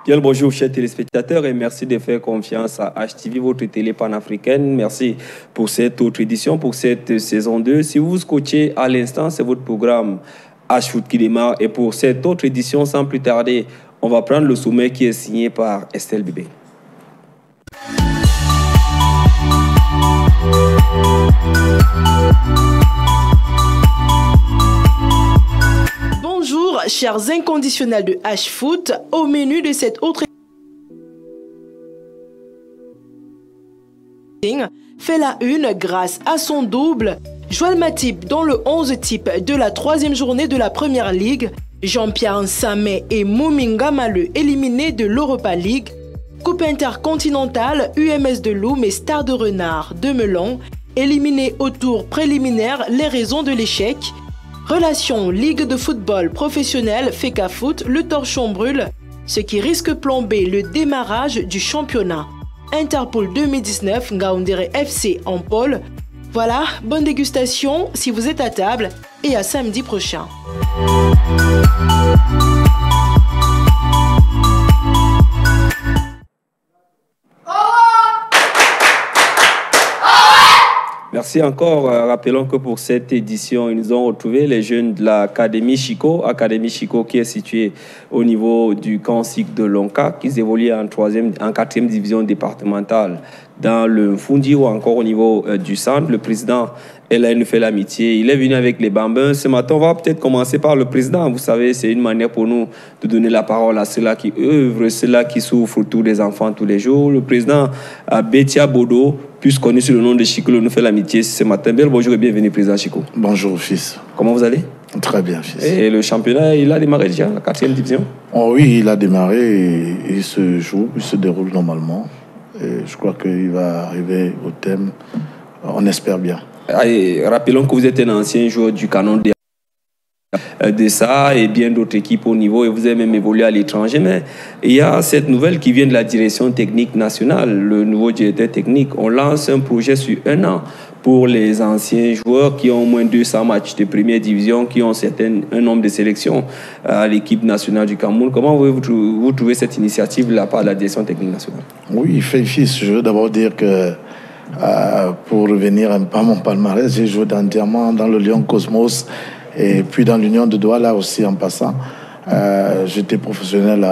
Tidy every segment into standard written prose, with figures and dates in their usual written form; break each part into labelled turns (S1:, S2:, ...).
S1: Bien le bonjour, chers téléspectateurs, et merci de faire confiance à HTV, votre télé panafricaine. Merci pour cette autre édition, pour cette saison 2. Si vous scotchez à l'instant, c'est votre programme H-Foot qui démarre. Et pour cette autre édition, sans plus tarder, on va prendre le sommet qui est signé par Estelle Bébé.
S2: Bonjour, chers inconditionnels de H-Foot. Au menu de cette autre fait la une grâce à son double. Joël Matip dans le 11 type de la 3e journée de la Première Ligue. Jean-Pierre Nsamé et Mominga Maleu éliminés de l'Europa League. Coupe intercontinentale, UMS de Loum et Stade de Renard de Melon éliminés au tour préliminaire, les raisons de l'échec. Relation Ligue de football professionnel FECA Foot, le torchon brûle, ce qui risque plomber le démarrage du championnat. Interpol 2019, Ngaoundéré FC en pôle. Voilà, bonne dégustation si vous êtes à table et à samedi prochain.
S1: Merci encore. Rappelons que pour cette édition, ils nous ont retrouvé les jeunes de l'Académie Chico qui est située au niveau du camp SIC de Lonka, qui évolue en 4e division départementale dans le Fundi ou encore au niveau du centre. Le président, elle nous fait l'amitié. Il est venu avec les bambins. Ce matin, on va peut-être commencer par le président. Vous savez, c'est une manière pour nous de donner la parole à ceux-là qui œuvrent, ceux-là qui souffrent, tous les enfants, tous les jours. Le président Bétia Bodo, plus connu sous le nom de Chico, nous fait l'amitié ce matin. Bien le bonjour et bienvenue, président Chico.
S3: Bonjour, fils.
S1: Comment vous allez?
S3: Très bien, fils.
S1: Et le championnat, il a démarré déjà, la 4e division?
S3: Oh, oui, il a démarré et il se joue, il se déroule normalement. Et je crois qu'il va arriver au thème. On espère bien.
S1: Et rappelons que vous êtes un ancien joueur du Canon de ça et bien d'autres équipes au niveau, et vous avez même évolué à l'étranger. Mais il y a cette nouvelle qui vient de la direction technique nationale, le nouveau directeur technique. On lance un projet sur 1 an pour les anciens joueurs qui ont au moins 200 matchs de première division, qui ont un nombre de sélections à l'équipe nationale du Cameroun. Comment vous trouvez cette initiative de la part de la direction technique nationale?
S3: Oui, fils, je veux d'abord dire que pour revenir un peu à mon palmarès, j'ai joué dans Diamant, dans le Lyon Cosmos et puis dans l'Union de Douala aussi en passant. J'étais professionnel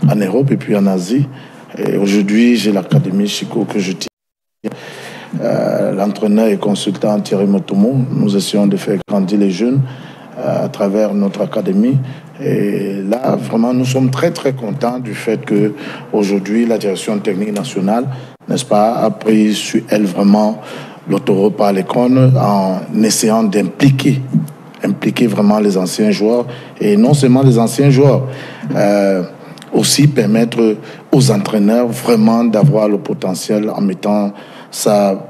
S3: en Europe et puis en Asie. Et aujourd'hui, j'ai l'Académie Chico que je tiens. L'entraîneur et consultant Thierry Motomo, nous essayons de faire grandir les jeunes à travers notre académie. Et là, vraiment, nous sommes très, très contents du fait qu'aujourd'hui, la direction technique nationale, n'est-ce pas, a pris sur elle vraiment l'autoroute par les cônes en essayant d'impliquer vraiment les anciens joueurs. Et non seulement les anciens joueurs, aussi permettre aux entraîneurs vraiment d'avoir le potentiel en mettant ça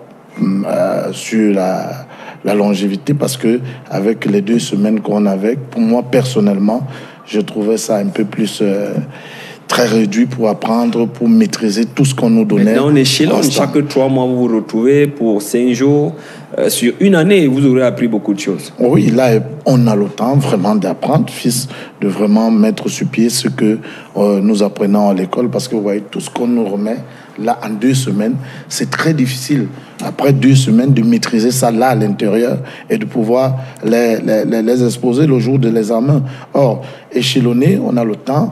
S3: sur la longévité, parce que avec les 2 semaines qu'on avait, pour moi personnellement, je trouvais ça un peu plus très réduit pour apprendre, pour maîtriser tout ce qu'on nous donnait.
S1: Maintenant, on échelonne. Chaque 3 mois, vous vous retrouvez pour 5 jours. Sur 1 année, vous aurez appris beaucoup de choses.
S3: Oui, là, on a le temps vraiment d'apprendre, fils, de vraiment mettre sur pied ce que nous apprenons à l'école, parce que vous voyez, tout ce qu'on nous remet, là, en 2 semaines, c'est très difficile, après 2 semaines, de maîtriser ça là, à l'intérieur, et de pouvoir les exposer le jour de l'examen. Or, échelonné, on a le temps,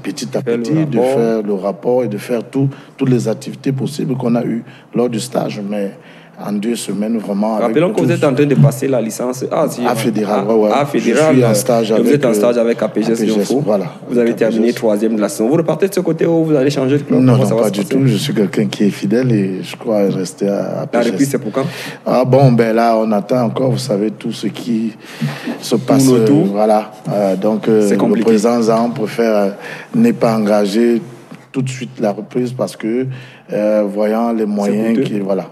S3: petit à petit, de faire le rapport et de faire toutes les activités possibles qu'on a eues lors du stage. Mais en 2 semaines, vraiment...
S1: Rappelons que vous êtes en train de passer la licence A
S3: fédéral.
S1: Fédéral.
S3: Je suis en stage avec...
S1: Vous êtes en stage avec APGS.
S3: Voilà.
S1: Vous avez terminé 3e de la saison. Vous repartez de ce côté où vous allez changer de club?
S3: Non, pas du tout. Je suis quelqu'un qui est fidèle et je crois rester à APGS.
S1: La reprise, c'est pour quand?
S3: Là, on attend encore, vous savez, tout ce qui se passe. Voilà. Donc, le président Zahn préfère ne pas engager tout de suite la reprise parce que voyant les moyens qui... Voilà,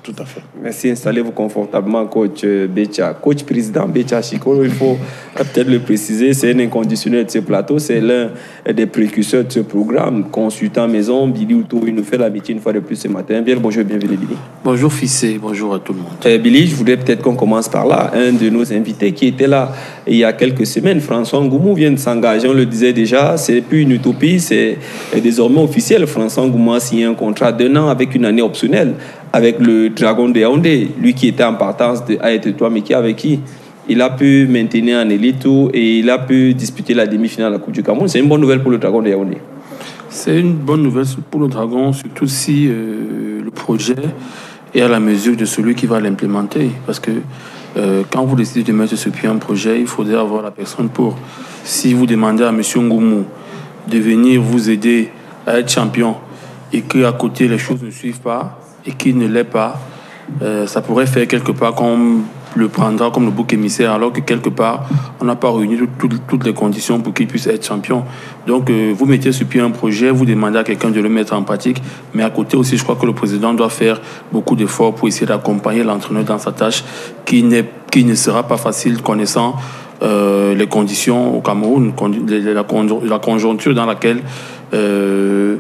S3: tout à fait.
S1: Merci, installez-vous confortablement, coach Becha. Coach président Becha Chikolo, il faut peut-être le préciser, c'est un inconditionnel de ce plateau, c'est l'un des précurseurs de ce programme. Consultant maison, Billy Outo, il nous fait l'amitié une fois de plus ce matin. Bien le bonjour, bienvenue Billy.
S4: Bonjour Fissé, bonjour à tout le monde.
S1: Billy, je voudrais peut-être qu'on commence par là. Un de nos invités qui était là il y a quelques semaines, François Ngoumou, vient de s'engager, on le disait déjà, c'est plus une utopie, c'est désormais officiel. François Ngoumou a signé un contrat d'1 an avec une année optionnelle avec le Dragon de Yaoundé, lui qui était en partance de Aït-Toi, mais qui avec qui il a pu maintenir en élite et il a pu disputer la demi-finale de la Coupe du Cameroun. C'est une bonne nouvelle pour le Dragon de Yaoundé.
S4: C'est une bonne nouvelle pour le Dragon, surtout si le projet est à la mesure de celui qui va l'implémenter. Parce que quand vous décidez de mettre sur pied un projet, il faudrait avoir la personne pour. Si vous demandez à M. Ngoumou de venir vous aider à être champion et qu'à côté les choses ne suivent pas et qu'il ne l'est pas, ça pourrait faire quelque part qu'on le prendra comme le bouc émissaire, alors que quelque part on n'a pas réuni toutes les conditions pour qu'il puisse être champion. Donc vous mettez sur pied un projet, vous demandez à quelqu'un de le mettre en pratique, mais à côté aussi je crois que le président doit faire beaucoup d'efforts pour essayer d'accompagner l'entraîneur dans sa tâche qui ne sera pas facile connaissant les conditions au Cameroun, la conjoncture dans laquelle les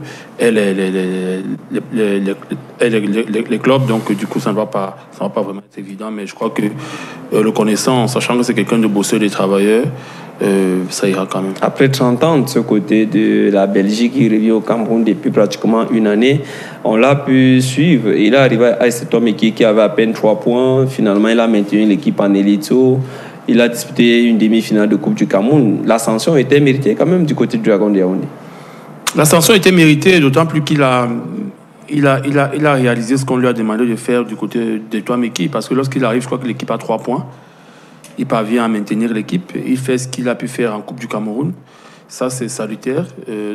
S4: clubs, donc du coup ça ne va pas vraiment être évident, mais je crois que le connaissant, sachant que c'est quelqu'un de bosseur, de travailleur, ça ira quand même.
S1: Après 30 ans de ce côté de la Belgique, il revient au Cameroun depuis pratiquement une année. On l'a pu suivre. Il est arrivé à cet homme qui avait à peine 3 points. Finalement, il a maintenu l'équipe en élite. Il a disputé une demi-finale de Coupe du Cameroun. L'ascension était méritée quand même du côté du Dragon de Yaoundé.
S4: L'ascension était méritée, d'autant plus qu'il a réalisé ce qu'on lui a demandé de faire du côté de Toameki, parce que lorsqu'il arrive, je crois que l'équipe a 3 points. Il parvient à maintenir l'équipe. Il fait ce qu'il a pu faire en Coupe du Cameroun. Ça, c'est salutaire.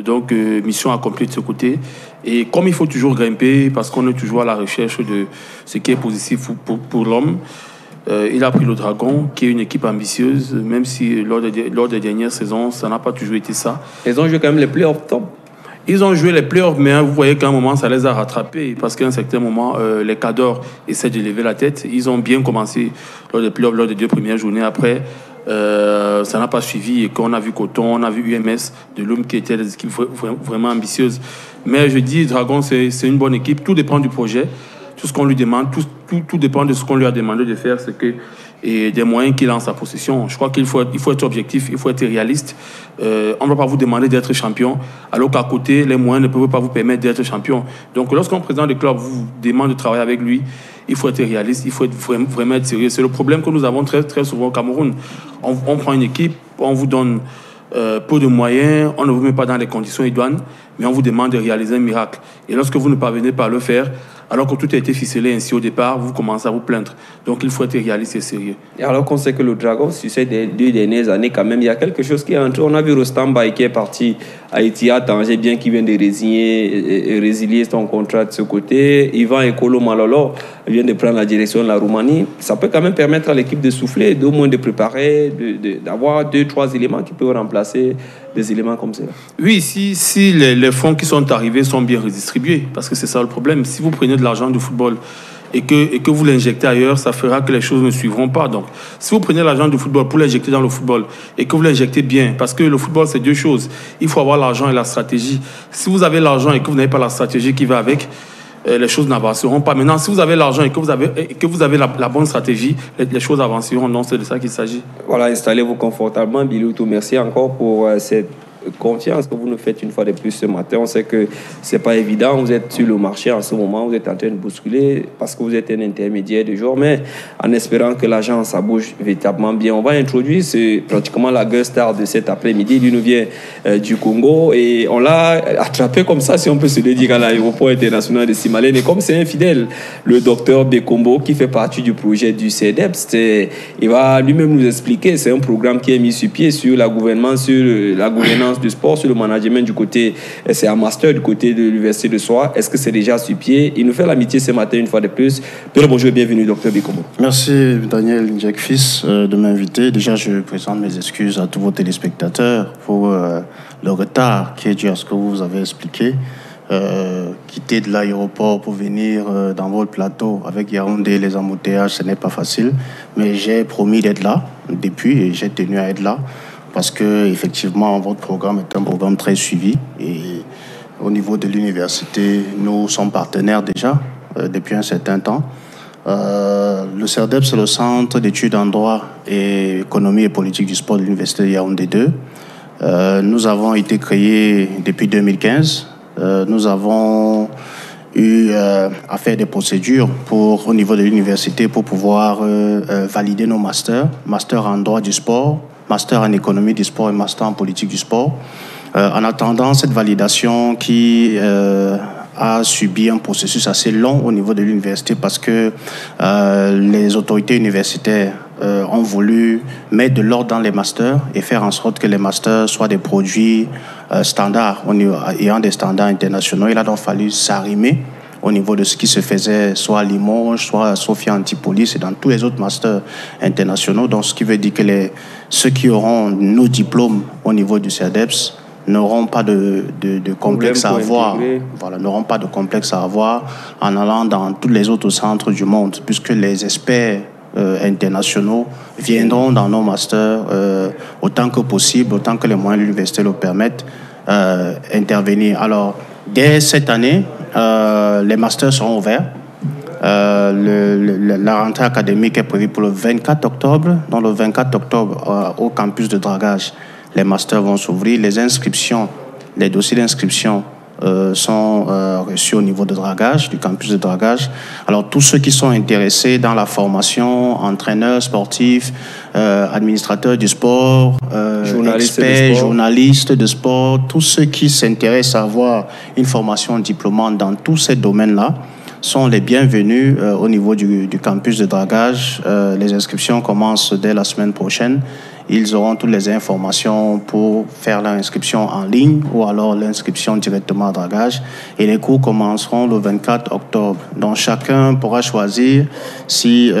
S4: Donc, mission accomplie de ce côté. Et comme il faut toujours grimper, parce qu'on est toujours à la recherche de ce qui est positif pour l'homme, il a pris le Dragon, qui est une équipe ambitieuse, même si lors des dernières saisons, ça n'a pas toujours été ça.
S1: Ils ont joué quand même les playoffs top.
S4: Ils ont joué les playoffs, mais vous voyez qu'à un moment, ça les a rattrapés. Parce qu'à un certain moment, les Cadors essaient de lever la tête. Ils ont bien commencé lors des playoffs, lors des 2 premières journées. Après, ça n'a pas suivi. Et qu'on a vu Coton, on a vu UMS, de l'homme qui était des équipes vraiment ambitieuses. Mais je dis, Dragon, c'est une bonne équipe. Tout dépend du projet. Tout ce qu'on lui demande, tout dépend de ce qu'on lui a demandé de faire, c'est que et des moyens qu'il a en sa possession. Je crois qu'il faut être objectif, il faut être réaliste. On ne va pas vous demander d'être champion, alors qu'à côté, les moyens ne peuvent pas vous permettre d'être champion. Donc lorsqu'un président de club vous demande de travailler avec lui, il faut être réaliste, il faut vraiment être sérieux. C'est le problème que nous avons très, très souvent au Cameroun. On prend une équipe, on vous donne peu de moyens, on ne vous met pas dans les conditions idoines, mais on vous demande de réaliser un miracle. Et lorsque vous ne parvenez pas à le faire, alors que tout a été ficelé ainsi au départ, vous commencez à vous plaindre. Donc il faut être réaliste et sérieux.
S1: Et alors qu'on sait que le Dragon, sur ces 2 dernières années, quand même, il y a quelque chose qui est entré. On a vu Rostam Baye qui est parti à Etihad, Tanger, bien qu'il vient de résilier son contrat de ce côté. Ivan Ekolo Malolo vient de prendre la direction de la Roumanie. Ça peut quand même permettre à l'équipe de souffler, d'au moins de préparer, d'avoir 2-3 éléments qui peuvent remplacer des éléments comme ça.
S4: Oui, si les fonds qui sont arrivés sont bien redistribués, parce que c'est ça le problème. Si vous prenez de l'argent du football et que vous l'injectez ailleurs, ça fera que les choses ne suivront pas. Donc, si vous prenez l'argent du football pour l'injecter dans le football et que vous l'injectez bien, parce que le football, c'est 2 choses. Il faut avoir l'argent et la stratégie. Si vous avez l'argent et que vous n'avez pas la stratégie qui va avec, les choses n'avanceront pas. Maintenant, si vous avez l'argent et que vous avez la bonne stratégie, les choses avanceront. Non, c'est de ça qu'il s'agit.
S1: Voilà, installez-vous confortablement. Billy Outo, merci encore pour cette confiance que vous nous faites une fois de plus ce matin. On sait que c'est pas évident. Vous êtes sur le marché en ce moment, vous êtes en train de bousculer parce que vous êtes un intermédiaire du jour, mais en espérant que l'agence ça bouge véritablement bien. On va introduire pratiquement la guest star de cet après-midi. Lui nous vient du Congo et on l'a attrapé comme ça, si on peut se le dire, à l'aéroport international de Simalène. Et comme c'est un fidèle, le docteur Bekombo, qui fait partie du projet du CEDEPS, il va lui-même nous expliquer. C'est un programme qui est mis sur pied sur la gouvernance du sport, sur le management du côté, c'est un master du côté de l'université de Soie. Est-ce que c'est déjà sur pied? Il nous fait l'amitié ce matin une fois de plus. Bonjour et bienvenue, docteur Bekombo.
S5: Merci Daniel Njek-Fils de m'inviter. Déjà, je présente mes excuses à tous vos téléspectateurs pour le retard qui est dû à ce que vous avez expliqué. quitter de l'aéroport pour venir dans votre plateau avec Yaoundé, les embouteillages, ce n'est pas facile. Mais j'ai promis d'être là depuis et j'ai tenu à être là parce que effectivement votre programme est un programme très suivi et au niveau de l'université, nous sommes partenaires déjà depuis un certain temps. Le CERDEP, c'est le Centre d'études en droit et économie et politique du sport de l'Université de Yaoundé 2. Nous avons été créés depuis 2015. Nous avons eu à faire des procédures au niveau de l'université pour pouvoir valider nos masters. Master en droit du sport, master en économie du sport et master en politique du sport. En attendant cette validation qui a subi un processus assez long au niveau de l'université parce que les autorités universitaires ont voulu mettre de l'ordre dans les masters et faire en sorte que les masters soient des produits standards, ayant des standards internationaux. Il a donc fallu s'arrimer au niveau de ce qui se faisait soit à Limoges, soit à Sophia Antipolis et dans tous les autres masters internationaux. Donc, ce qui veut dire que ceux qui auront nos diplômes au niveau du CERDEPS n'auront pas de complexe à avoir. Voilà, n'auront pas de complexe à avoir en allant dans tous les autres centres du monde, puisque les experts internationaux viendront dans nos masters autant que possible, autant que les moyens de l'université le permettent, intervenir. Alors, dès cette année, les masters seront ouverts. La rentrée académique est prévue pour le 24 octobre. Donc, le 24 octobre, au campus de Dragage, les masters vont s'ouvrir. Les inscriptions, les dossiers d'inscription sont reçus au niveau de Dragage, du campus de Dragage. Alors, tous ceux qui sont intéressés dans la formation, entraîneurs sportifs, administrateurs du sport, experts, journalistes de sport, tous ceux qui s'intéressent à avoir une formation diplômante dans tous ces domaines-là, sont les bienvenus au niveau du campus de Dragage. Les inscriptions commencent dès la semaine prochaine. Ils auront toutes les informations pour faire l'inscription en ligne ou alors l'inscription directement à Dragage. Et les cours commenceront le 24 octobre. Donc chacun pourra choisir si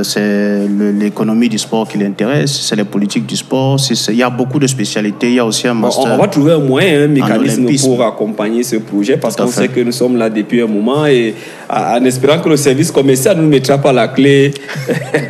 S5: c'est l'économie du sport qui l'intéresse, si c'est les politiques du sport. Il y a beaucoup de spécialités. Il y a aussi un master.
S1: On va trouver un moyen, un mécanisme pour accompagner ce projet parce qu'on sait que nous sommes là depuis un moment et en espérant que le service commercial ne nous mettra pas la clé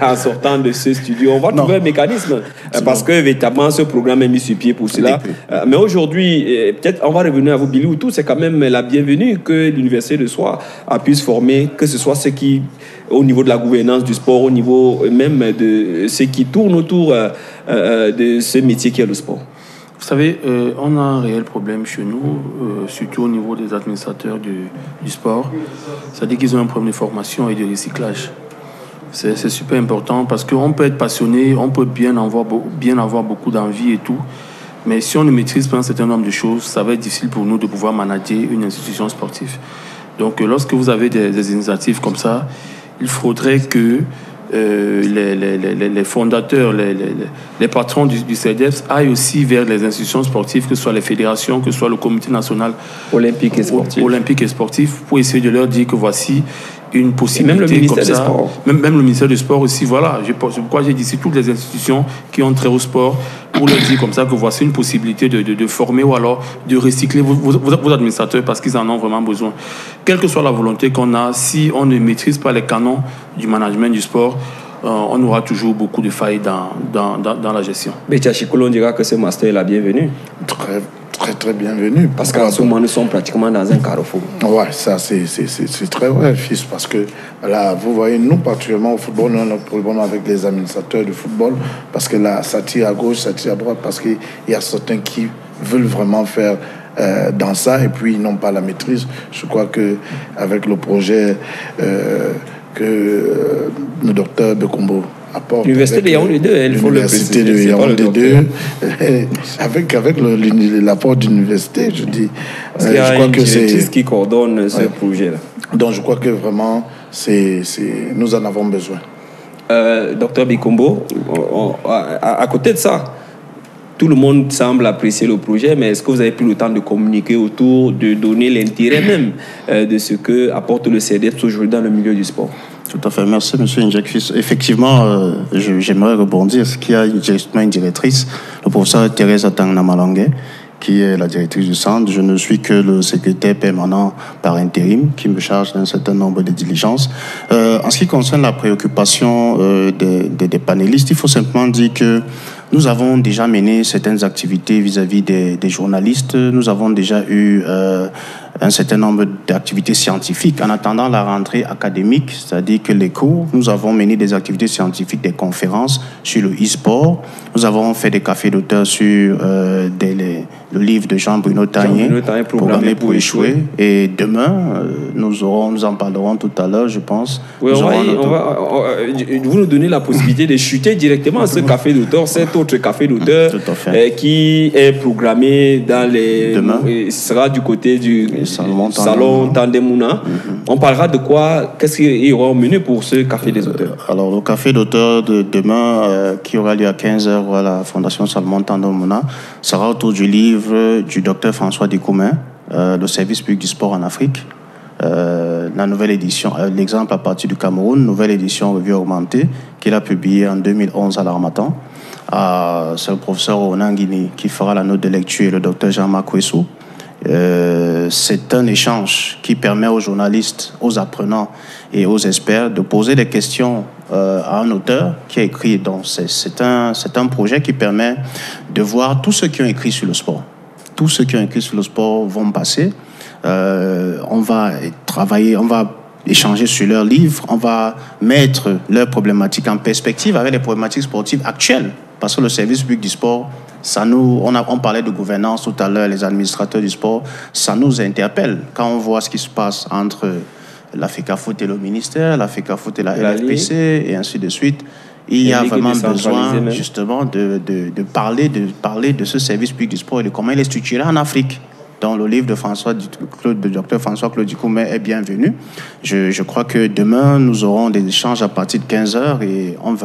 S1: en sortant de ce studio. On va trouver un mécanisme. Parce que véritablement ce programme est mis sur pied pour cela. Mais aujourd'hui, peut-être on va revenir à vous, Billy Outou, c'est quand même la bienvenue que l'Université de Soie puisse former, que ce soit ceux qui, au niveau de la gouvernance du sport, au niveau même de ceux qui tournent autour de ce métier qui est le sport.
S4: Vous savez, on a un réel problème chez nous, surtout au niveau des administrateurs du sport. C'est-à-dire qu'ils ont un problème de formation et de recyclage. C'est super important parce qu'on peut être passionné, on peut bien avoir beaucoup d'envie et tout, mais si on ne maîtrise pas un certain nombre de choses, ça va être difficile pour nous de pouvoir manager une institution sportive. Donc lorsque vous avez des initiatives comme ça, il faudrait que les fondateurs, les patrons du CERDEPS aillent aussi vers les institutions sportives, que ce soit les fédérations, que ce soit le comité national olympique et sportif, pour essayer de leur dire que voici une possibilité.
S1: Même le ministère des Sports.
S4: Même le ministère du Sport aussi, voilà. C'est pourquoi j'ai dit ici toutes les institutions qui ont trait au sport, pour leur dire comme ça que voici une possibilité de former ou alors de recycler vos administrateurs parce qu'ils en ont vraiment besoin. Quelle que soit la volonté qu'on a, si on ne maîtrise pas les canons du management du sport, on aura toujours beaucoup de failles dans la gestion.
S1: Bétia Chikolo, on dira que ce master est la bienvenue.
S3: Très bienvenue.
S1: Parce qu'en ce moment, nous sommes pratiquement dans un carrefour.
S3: Ouais, ça c'est très vrai, fils, parce que là, vous voyez, nous particulièrement au football, nous avons un problème avec les administrateurs du football, parce que là, ça tire à gauche, ça tire à droite, parce qu'il y a certains qui veulent vraiment faire dans ça, et puis ils n'ont pas la maîtrise. Je crois qu'avec le projet que le docteur Bekombo apporte.
S1: L'Université de Yaoundé 2, il faut le préciser.
S3: L'Université de Yaoundé 2, avec l'apport d'université, je dis.
S1: Parce qu'il y a une directrice qui coordonne ce projet-là.
S3: Donc je crois que vraiment, nous en avons besoin.
S1: Docteur Bekombo, à côté de ça, tout le monde semble apprécier le projet, mais est-ce que vous avez pris le temps de communiquer autour, de donner l'intérêt même de ce que apporte le CERDEPS aujourd'hui dans le milieu du sport?
S5: Tout à fait. Merci, M. Njek-Fils. Effectivement, j'aimerais rebondir. Ce qu'il y a justement une directrice, le professeur Thérèse Atang Namalangé, qui est la directrice du centre. Je ne suis que le secrétaire permanent par intérim qui me charge d'un certain nombre de diligences. En ce qui concerne la préoccupation des panélistes, il faut simplement dire que nous avons déjà mené certaines activités vis-à-vis des journalistes. Nous avons déjà eu un certain nombre d'activités scientifiques en attendant la rentrée académique, c'est-à-dire que les cours, nous avons mené des activités scientifiques, des conférences sur le e-sport. Nous avons fait des cafés d'auteurs sur le livre de Jean-Bruno Tagné, Programmé pour échouer. Et demain, nous en parlerons tout à l'heure, je pense.
S1: Oui, vous nous donnez la possibilité de chuter directement à ce café d'auteur, cet autre café d'auteur qui est programmé dans les... Demain. Sera du côté du Salon Tandemouna. On parlera de quoi? Qu'est-ce qu'il y aura au menu pour ce café des auteurs?
S5: Alors, le café d'auteur de demain, qui aura lieu à 15h à la Fondation Salomon Tandemouna, sera autour du livre du docteur François Dikoumen, le service public du sport en Afrique. La nouvelle édition, l'exemple à partir du Cameroun, nouvelle édition revue augmentée, qu'il a publiée en 2011 à l'Harmattan. C'est le professeur Ronan Guini qui fera la note de lecture et le docteur Jean-Marc Ouessou. C'est un échange qui permet aux journalistes, aux apprenants et aux experts de poser des questions à un auteur qui a écrit. Donc c'est un projet qui permet de voir tous ceux qui ont écrit sur le sport. Tous ceux qui ont écrit sur le sport vont passer. On va travailler, on va échanger sur leurs livres, on va mettre leurs problématiques en perspective avec les problématiques sportives actuelles. Parce que le service public du sport, on parlait de gouvernance tout à l'heure, les administrateurs du sport, ça nous interpelle. Quand on voit ce qui se passe entre la FECAFOOT et le ministère, la FECAFOOT et la LFPC, et ainsi de suite, il y a vraiment besoin justement de parler de ce service public du sport et de comment il est structuré en Afrique. Dans le livre de Dr François Claude Dikoumen est bienvenu. Je crois que demain, nous aurons des échanges à partir de 15h et on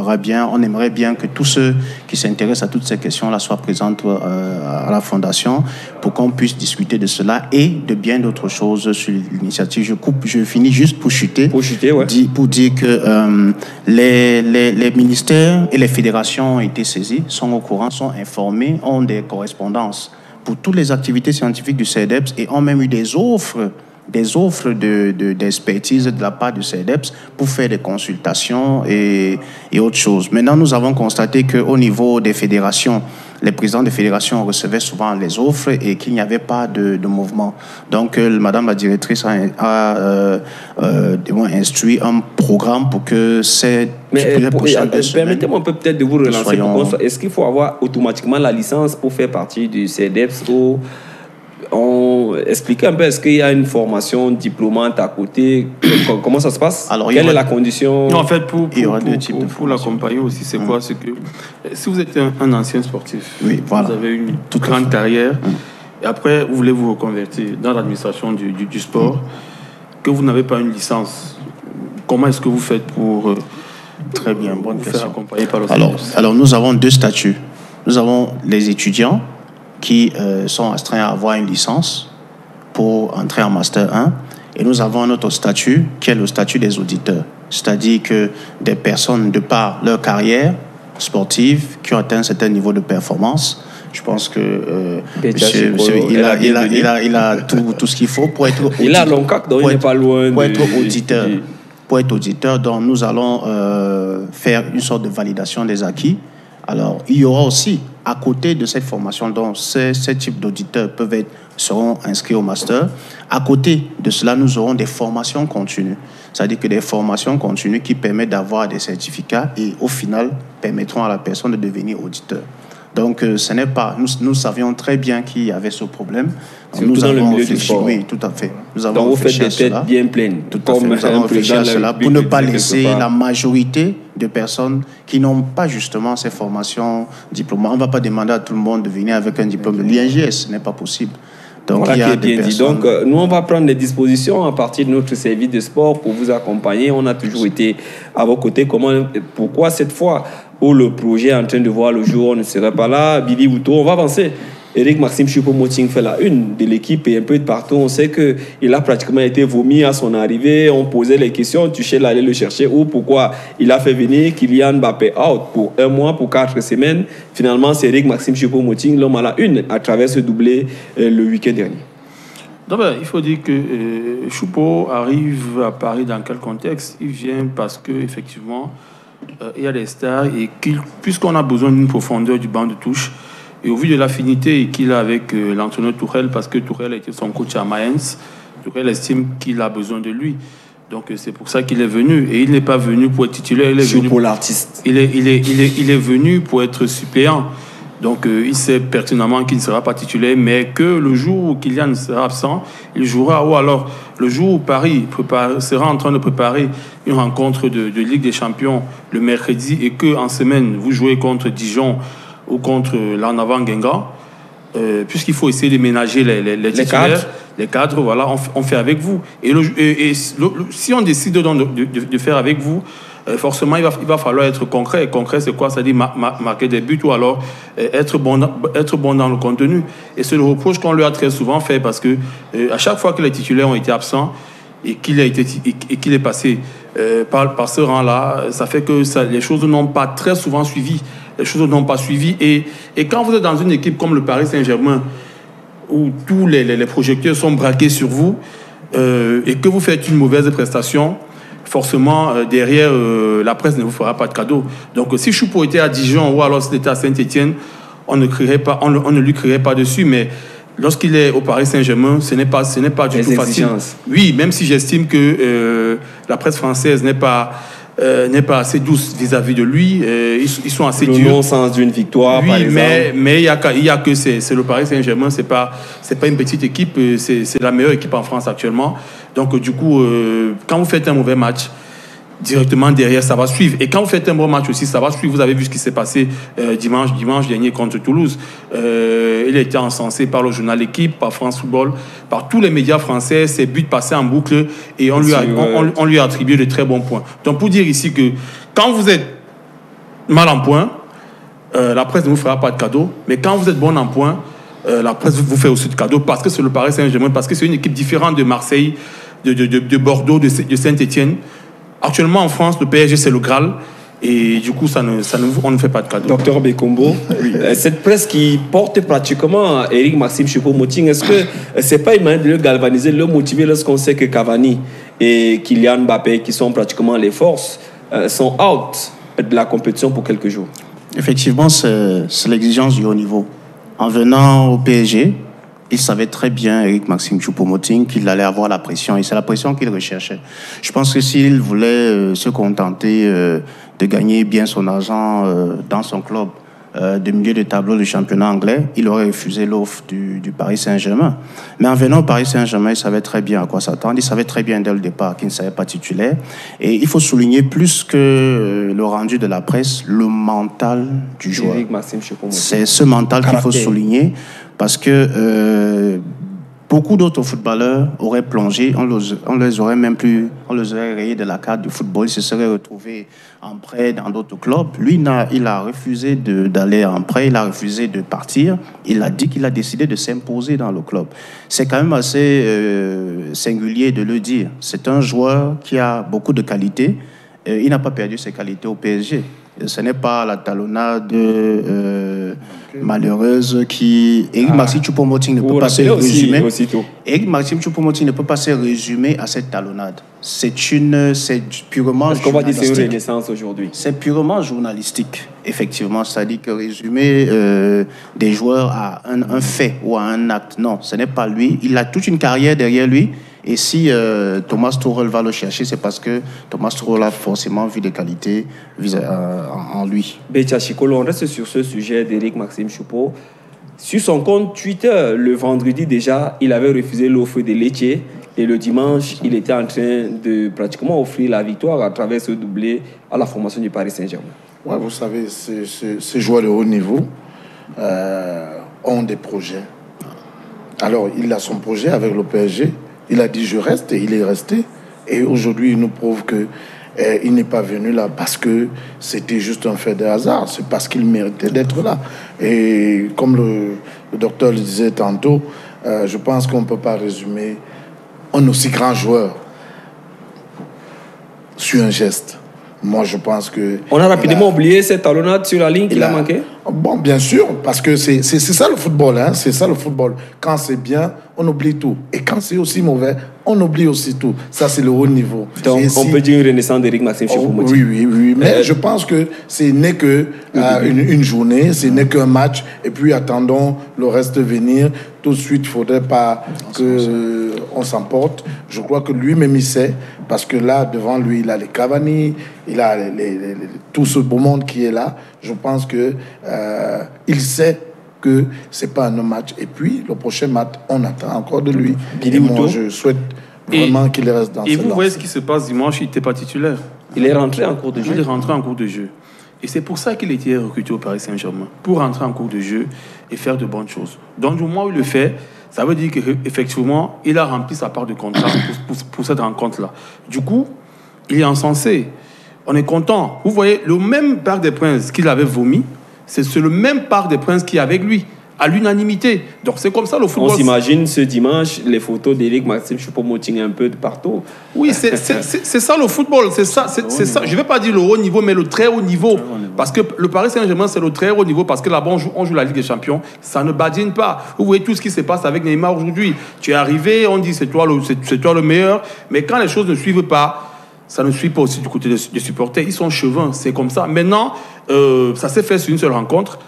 S5: aimerait bien que tous ceux qui s'intéressent à toutes ces questions-là soient présents à la Fondation pour qu'on puisse discuter de cela et de bien d'autres choses sur l'initiative. Je finis juste pour chuter. Pour dire que les ministères et les fédérations ont été saisis, sont au courant, sont informés, ont des correspondances pour toutes les activités scientifiques du CEDEPS et ont même eu des offres d'expertise de la part du CEDEPS pour faire des consultations et autres choses. Maintenant, nous avons constaté qu'au niveau des fédérations, les présidents des fédérations recevaient souvent les offres et qu'il n'y avait pas de mouvement. Donc, Madame la directrice a instruit un programme pour que ces
S1: permettez-moi peut-être de vous relancer. Est-ce qu'il faut avoir automatiquement la licence pour faire partie du CEDEPS ou expliquez un peu, est-ce qu'il y a une formation diplômante à côté? Comment ça se passe? Alors, quelle est la condition?
S4: Non, en fait, pour l'accompagner aussi, c'est quoi? C'est que si vous êtes un ancien sportif, vous avez une toute grande carrière, et après, vous voulez vous reconvertir dans l'administration du sport, que vous n'avez pas une licence, comment est-ce que vous faites pour
S5: Très bien, bonne
S4: vous
S5: question.
S4: faire accompagner par le
S5: alors, nous avons deux statuts. Nous avons les étudiants qui sont astreints à avoir une licence pour entrer en Master 1. Et nous avons un autre statut qui est le statut des auditeurs. C'est-à-dire que des personnes, de par leur carrière sportive, qui ont atteint un certain niveau de performance, je pense que il a tout ce qu'il faut pour être auditeur.
S1: Il a l'ONCAC, donc il n'est pas loin
S5: pour être auditeur. Pour être auditeur, donc nous allons faire une sorte de validation des acquis. Alors, il y aura aussi, à côté de cette formation, dont ces types d'auditeurs seront inscrits au master, à côté de cela, nous aurons des formations continues. C'est-à-dire que des formations continues qui permettent d'avoir des certificats et, au final, permettront à la personne de devenir auditeur. Donc, ce n'est pas... Nous savions très bien qu'il y avait ce problème.
S1: Nous avons réfléchi.
S5: Oui, tout à fait. Nous
S1: avons donc, vous faites des têtes bien pleines.
S5: Tout à fait. Nous avons réfléchi à cela pour ne pas laisser la majorité de personnes qui n'ont pas justement ces formations diplômées. On ne va pas demander à tout le monde de venir avec un diplôme de l'INGS. Ce n'est pas possible.
S1: Donc, voilà, il y a des personnes... Donc, nous, on va prendre des dispositions à partir de notre service de sport pour vous accompagner. On a toujours été à vos côtés. Pourquoi cette fois où le projet est en train de voir le jour, on ne serait pas là? Billy Wouto, on va avancer. Eric Maxime Choupo-Moting fait la une de l'équipe et un peu de partout. On sait qu'il a pratiquement été vomi à son arrivée. On posait les questions, Tuchel allait le chercher où, pourquoi il a fait venir Kylian Mbappé out pour 1 mois, pour 4 semaines. Finalement, c'est Eric Maxime Choupo-Moting, l'homme à la une, à travers ce doublé le week-end dernier.
S4: D'abord, il faut dire que Choupo arrive à Paris dans quel contexte? Il vient parce qu'effectivement, il y a des stars et puisqu'on a besoin d'une profondeur du banc de touche, et au vu de l'affinité qu'il a avec l'entraîneur Tourelle, parce que Tourelle a été son coach à Mayence, Tourelle estime qu'il a besoin de lui. Donc c'est pour ça qu'il est venu. Et il n'est pas venu pour être titulaire, il est venu
S1: pour l'artiste.
S4: Il est venu pour être suppléant. Donc il sait pertinemment qu'il ne sera pas titulaire, mais que le jour où Kylian sera absent, il jouera. Ou alors le jour où Paris sera en train de préparer une rencontre de Ligue des Champions le mercredi et qu'en semaine, vous jouez contre Dijon ou contre l'Arnavan Guingamp, puisqu'il faut essayer de ménager les titulaires, les cadres, voilà, on fait avec vous. Et si on décide de faire avec vous, forcément, il va falloir être concret. Concret, c'est quoi? C'est-à-dire marquer des buts ou alors être bon dans le contenu. Et c'est le reproche qu'on lui a très souvent fait parce que à chaque fois que les titulaires ont été absents et qu'il est passé par ce rang-là, ça fait que les choses n'ont pas très souvent suivi. Les choses n'ont pas suivi. Et quand vous êtes dans une équipe comme le Paris Saint-Germain, où tous les projecteurs sont braqués sur vous, et que vous faites une mauvaise prestation, forcément, derrière, la presse ne vous fera pas de cadeau. Donc, si Choupo était à Dijon ou alors s'il était à Saint-Étienne, on ne lui crierait pas dessus. Mais lorsqu'il est au Paris Saint-Germain, ce n'est pas du tout facile. Oui, même si j'estime que la presse française n'est pas assez douce vis-à-vis de lui. Ils sont assez durs.
S1: Le non-sens d'une victoire,
S4: oui,
S1: par exemple.
S4: Mais il y a que c'est le Paris Saint-Germain, c'est pas une petite équipe, c'est la meilleure équipe en France actuellement. Donc du coup, quand vous faites un mauvais match, directement derrière, ça va suivre. Et quand vous faites un bon match aussi, ça va suivre. Vous avez vu ce qui s'est passé dimanche dernier contre Toulouse. Il a été encensé par le journal L'équipe, par France Football, par tous les médias français. Ses buts passaient en boucle et on lui a attribué de très bons points. Donc pour dire ici que quand vous êtes mal en point, la presse ne vous fera pas de cadeau. Mais quand vous êtes bon en point, la presse vous fait aussi de cadeau parce que c'est le Paris Saint-Germain, parce que c'est une équipe différente de Marseille, de Bordeaux, de Saint-Étienne. Actuellement, en France, le PSG, c'est le Graal. Et du coup, on ne fait pas de cadeau.
S1: Docteur Bekombo, cette presse qui porte pratiquement Eric Maxime Choupo-Moting, est-ce que ce n'est pas une manière de le galvaniser, de le motiver lorsqu'on sait que Cavani et Kylian Mbappé, qui sont pratiquement les forces, sont out de la compétition pour quelques jours?
S5: Effectivement, c'est l'exigence du haut niveau. En venant au PSG, il savait très bien, Eric Maxime Choupo-Moting, qu'il allait avoir la pression. Et c'est la pression qu'il recherchait. Je pense que s'il voulait se contenter de gagner bien son argent dans son club de milieu de tableau du championnat anglais, il aurait refusé l'offre du Paris Saint-Germain. Mais en venant au Paris Saint-Germain, il savait très bien à quoi s'attendre. Il savait très bien dès le départ qu'il ne savait pas titulaire. Et il faut souligner plus que le rendu de la presse, le mental du joueur.
S1: Eric Maxime Choupo-Moting.
S5: C'est ce mental qu'il faut souligner. Parce que beaucoup d'autres footballeurs auraient plongé, on les aurait rayés de la carte du football, ils se seraient retrouvés en prêt dans d'autres clubs. Lui, il a refusé d'aller en prêt, il a refusé de partir. Il a dit qu'il a décidé de s'imposer dans le club. C'est quand même assez singulier de le dire. C'est un joueur qui a beaucoup de qualités. Il n'a pas perdu ses qualités au PSG. Ce n'est pas la talonnade malheureuse qui... Eric Maxime Choupo-Moting ne peut pas se résumer. Eric Maxime Choupo-Moting ne peut pas se résumer à cette talonnade. C'est purement
S1: journalistique. Est-ce qu'on va dire que c'est une renaissance aujourd'hui?
S5: C'est purement journalistique, effectivement. C'est-à-dire que résumer des joueurs à un fait ou à un acte, non, ce n'est pas lui. Il a toute une carrière derrière lui. Et si Thomas Tuchel va le chercher, c'est parce que Thomas Tuchel a forcément vu des qualités en lui.
S1: Bétia Chikolo, on reste sur ce sujet d'Eric Maxime Choupo. Sur son compte Twitter, le vendredi déjà, il avait refusé l'offre de Lecce. Et le dimanche, il était en train de pratiquement offrir la victoire à travers ce doublé à la formation du Paris Saint-Germain.
S3: Ouais, vous savez, ces joueurs de haut niveau ont des projets. Alors, il a son projet avec le PSG. Il a dit je reste et il est resté. Et aujourd'hui, il nous prouve que Et il n'est pas venu là parce que c'était juste un fait de hasard. C'est parce qu'il méritait d'être là. Et comme le docteur le disait tantôt, je pense qu'on ne peut pas résumer un aussi grand joueur sur un geste. Moi, je pense que...
S1: On a rapidement oublié cette talonnade sur la ligne qu'il a manqué.
S3: Bon, bien sûr, parce que c'est ça le football. Hein, c'est ça le football. Quand c'est bien, on oublie tout. Et quand c'est aussi mauvais, on oublie aussi tout. Ça, c'est le haut niveau.
S1: Donc, on peut dire une renaissance d'Éric Maxime Choupo-Moting.
S3: Oui. Mais je pense que ce n'est que une journée, ce n'est qu'un match. Et puis, attendons le reste venir. Tout de suite, il ne faudrait pas qu'on s'emporte. Je crois que lui-même, il sait. Parce que là, devant lui, il a les Cavani, il a tout ce beau monde qui est là. Je pense que il sait que c'est pas un match. Et puis, le prochain match, on attend encore de lui. Et moi, je souhaite vraiment qu'il reste dans ce
S4: Et vous voyez ce qui se passe dimanche, il n'était pas titulaire.
S1: Il est rentré en cours de jeu.
S4: Il est rentré en cours de jeu. Et c'est pour ça qu'il était recruté au Paris Saint-Germain, pour rentrer en cours de jeu et faire de bonnes choses. Donc, du moment où il le fait, ça veut dire qu'effectivement, il a rempli sa part de contrat pour cette rencontre-là. Du coup, il est encensé. On est content. Vous voyez, le même Parc des Princes qu'il avait vomi, c'est le même Parc des Princes qui est avec lui, à l'unanimité. Donc c'est comme ça le football.
S1: On s'imagine ce dimanche les photos d'Éric Maxime Choupo-Moting un peu de partout.
S4: Oui, c'est ça le football. C'est ça. Je ne vais pas dire le haut niveau, mais le très haut niveau. Parce que le Paris Saint-Germain, c'est le très haut niveau. Parce que là-bas, on joue la Ligue des Champions. Ça ne badine pas. Vous voyez tout ce qui se passe avec Neymar aujourd'hui. Tu es arrivé, on dit c'est toi le meilleur. Mais quand les choses ne suivent pas, ça ne suit pas aussi du côté des supporters. Ils sont chevins, c'est comme ça. Maintenant, ça s'est fait sur une seule rencontre.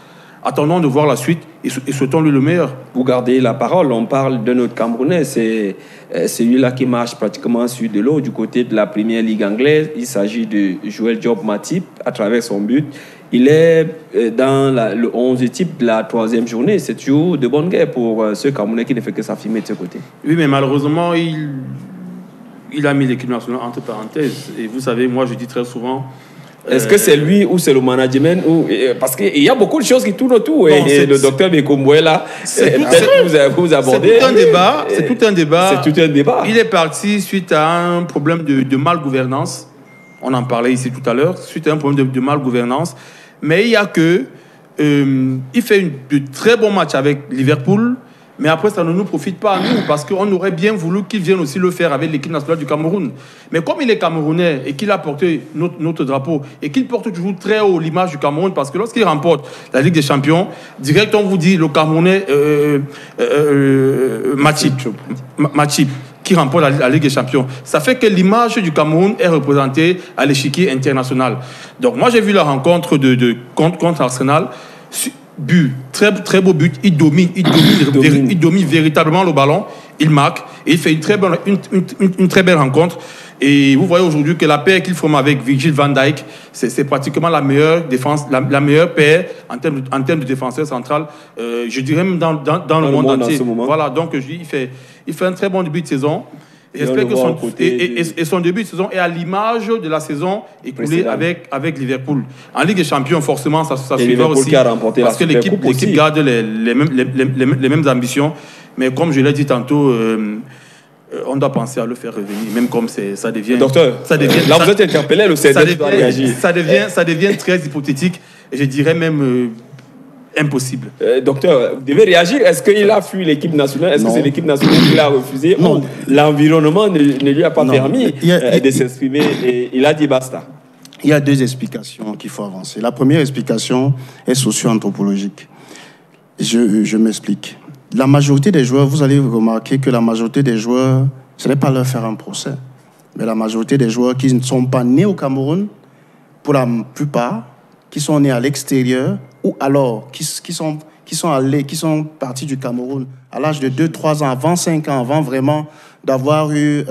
S4: Attendons de voir la suite et souhaitons-lui le meilleur.
S1: Vous gardez la parole, on parle de notre Camerounais. C'est celui-là qui marche pratiquement sur de l'eau du côté de la Première Ligue anglaise. Il s'agit de Joël Diop Matip à travers son but. Il est dans le 11 type de la 3e journée. C'est toujours de bonne guerre pour ce Camerounais qui ne fait que s'affirmer de ce côté.
S4: Oui, mais malheureusement, il a mis l'équipe nationale entre parenthèses. Et vous savez, moi, je dis très souvent...
S1: Est-ce que c'est lui ou c'est le management parce qu'il y a beaucoup de choses qui tournent autour. Non, et le docteur Bekomboué, là, peut-être vous abordez.
S4: C'est tout un débat.
S1: C'est tout un débat.
S4: Il est parti suite à un problème de malgouvernance. On en parlait ici tout à l'heure. Suite à un problème de malgouvernance. Mais il y a que... il fait de très bons matchs avec Liverpool. Mais après, ça ne nous profite pas à nous, parce qu'on aurait bien voulu qu'il vienne aussi le faire avec l'équipe nationale du Cameroun. Mais comme il est camerounais et qu'il a porté notre drapeau, et qu'il porte toujours très haut l'image du Cameroun, parce que lorsqu'il remporte la Ligue des Champions, direct on vous dit le Camerounais Matip, qui remporte la Ligue des Champions. Ça fait que l'image du Cameroun est représentée à l'échiquier international. Donc moi, j'ai vu la rencontre contre Arsenal. But, très beau but, il domine véritablement le ballon, il marque et il fait une très belle rencontre. Et vous voyez aujourd'hui que la paire qu'il forme avec Virgil van Dijk, c'est pratiquement la meilleure défense, la meilleure paire en termes de défenseur central, je dirais même dans le monde entier. Voilà, donc je dis, il fait un très bon début de saison. J'espère que son début de saison est à l'image de la saison écoulée avec Liverpool. En Ligue des Champions, forcément, ça suivra aussi. Qui a remporté parce que l'équipe garde les mêmes ambitions. Mais comme je l'ai dit tantôt, on doit penser à le faire revenir, même comme ça devient...
S1: Docteur, là vous êtes interpellé, le CNF doit réagir.
S4: Ça devient très hypothétique, et je dirais même... impossible.
S1: Docteur, vous devez réagir. Est-ce qu'il a fui l'équipe nationale? Est-ce que c'est l'équipe nationale qui l'a refusé? Non. L'environnement ne lui a pas permis de s'exprimer et il a dit basta.
S5: Il y a deux explications qu'il faut avancer. La première explication est socio-anthropologique. Je m'explique. La majorité des joueurs, vous allez remarquer que la majorité des joueurs, ce n'est pas leur faire un procès, mais la majorité des joueurs qui ne sont pas nés au Cameroun, pour la plupart, qui sont nés à l'extérieur, ou alors qui sont partis du Cameroun à l'âge de 2-3 ans, avant 5 ans, avant vraiment d'avoir eu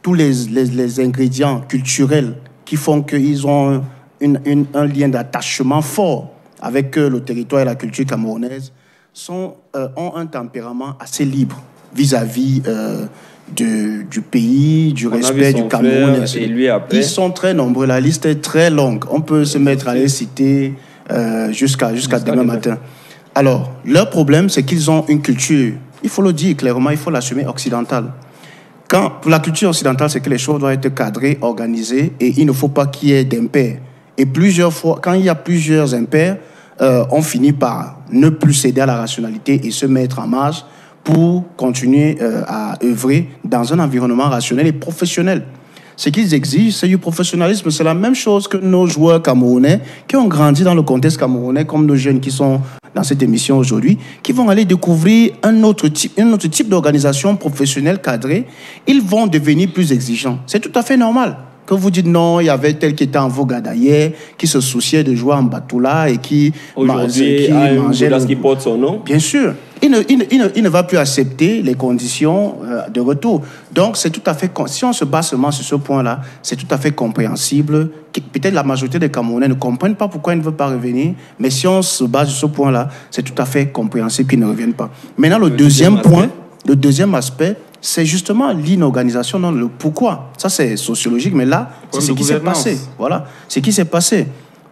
S5: tous les ingrédients culturels qui font qu'ils ont un lien d'attachement fort avec le territoire et la culture camerounaise, ont un tempérament assez libre vis-à-vis du pays, du respect du Cameroun.
S1: Et lui après.
S5: Ils sont très nombreux, la liste est très longue. On peut se mettre à les citer jusqu'à demain matin. Alors, leur problème, c'est qu'ils ont une culture, il faut le dire clairement, il faut l'assumer, occidentale. Pour la culture occidentale, c'est que les choses doivent être cadrées, organisées, et il ne faut pas qu'il y ait d'impairs. Et plusieurs fois, quand il y a plusieurs impairs, on finit par ne plus céder à la rationalité et se mettre en marge pour continuer à œuvrer dans un environnement rationnel et professionnel. Ce qu'ils exigent, c'est du professionnalisme. C'est la même chose que nos joueurs camerounais qui ont grandi dans le contexte camerounais, comme nos jeunes qui sont dans cette émission aujourd'hui, qui vont aller découvrir un autre type d'organisation professionnelle cadrée. Ils vont devenir plus exigeants. C'est tout à fait normal. Que vous dites non, il y avait tel qui était en vogue d'ailleurs, qui se souciait de jouer en Batoula et qui
S1: aujourd'hui mangeait qui porte son nom.
S5: Bien sûr. Il ne va plus accepter les conditions de retour. Donc, c'est tout à fait... Si on se base seulement sur ce point-là, c'est tout à fait compréhensible. Peut-être la majorité des Camerounais ne comprennent pas pourquoi ils ne veulent pas revenir, mais si on se base sur ce point-là, c'est tout à fait compréhensible qu'ils ne reviennent pas. Maintenant, le deuxième aspect, c'est justement l'inorganisation dans le pourquoi. Ça, c'est sociologique, mais là, c'est ce qui s'est passé. Voilà, ce qui s'est passé.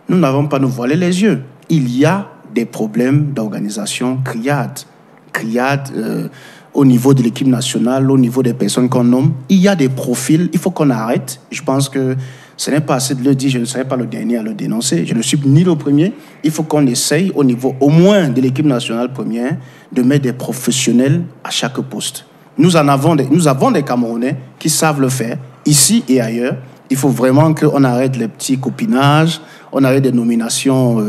S5: Nous n'avons pas nous voiler les yeux. Il y a des problèmes d'organisation criades au niveau de l'équipe nationale, au niveau des personnes qu'on nomme. Il y a des profils, il faut qu'on arrête. Je pense que ce n'est pas assez de le dire, je ne serai pas le dernier à le dénoncer. Je ne suis ni le premier. Il faut qu'on essaye au niveau, au moins de l'équipe nationale première, de mettre des professionnels à chaque poste. Nous avons des Camerounais qui savent le faire, ici et ailleurs. Il faut vraiment qu'on arrête les petits copinages, on arrête des nominations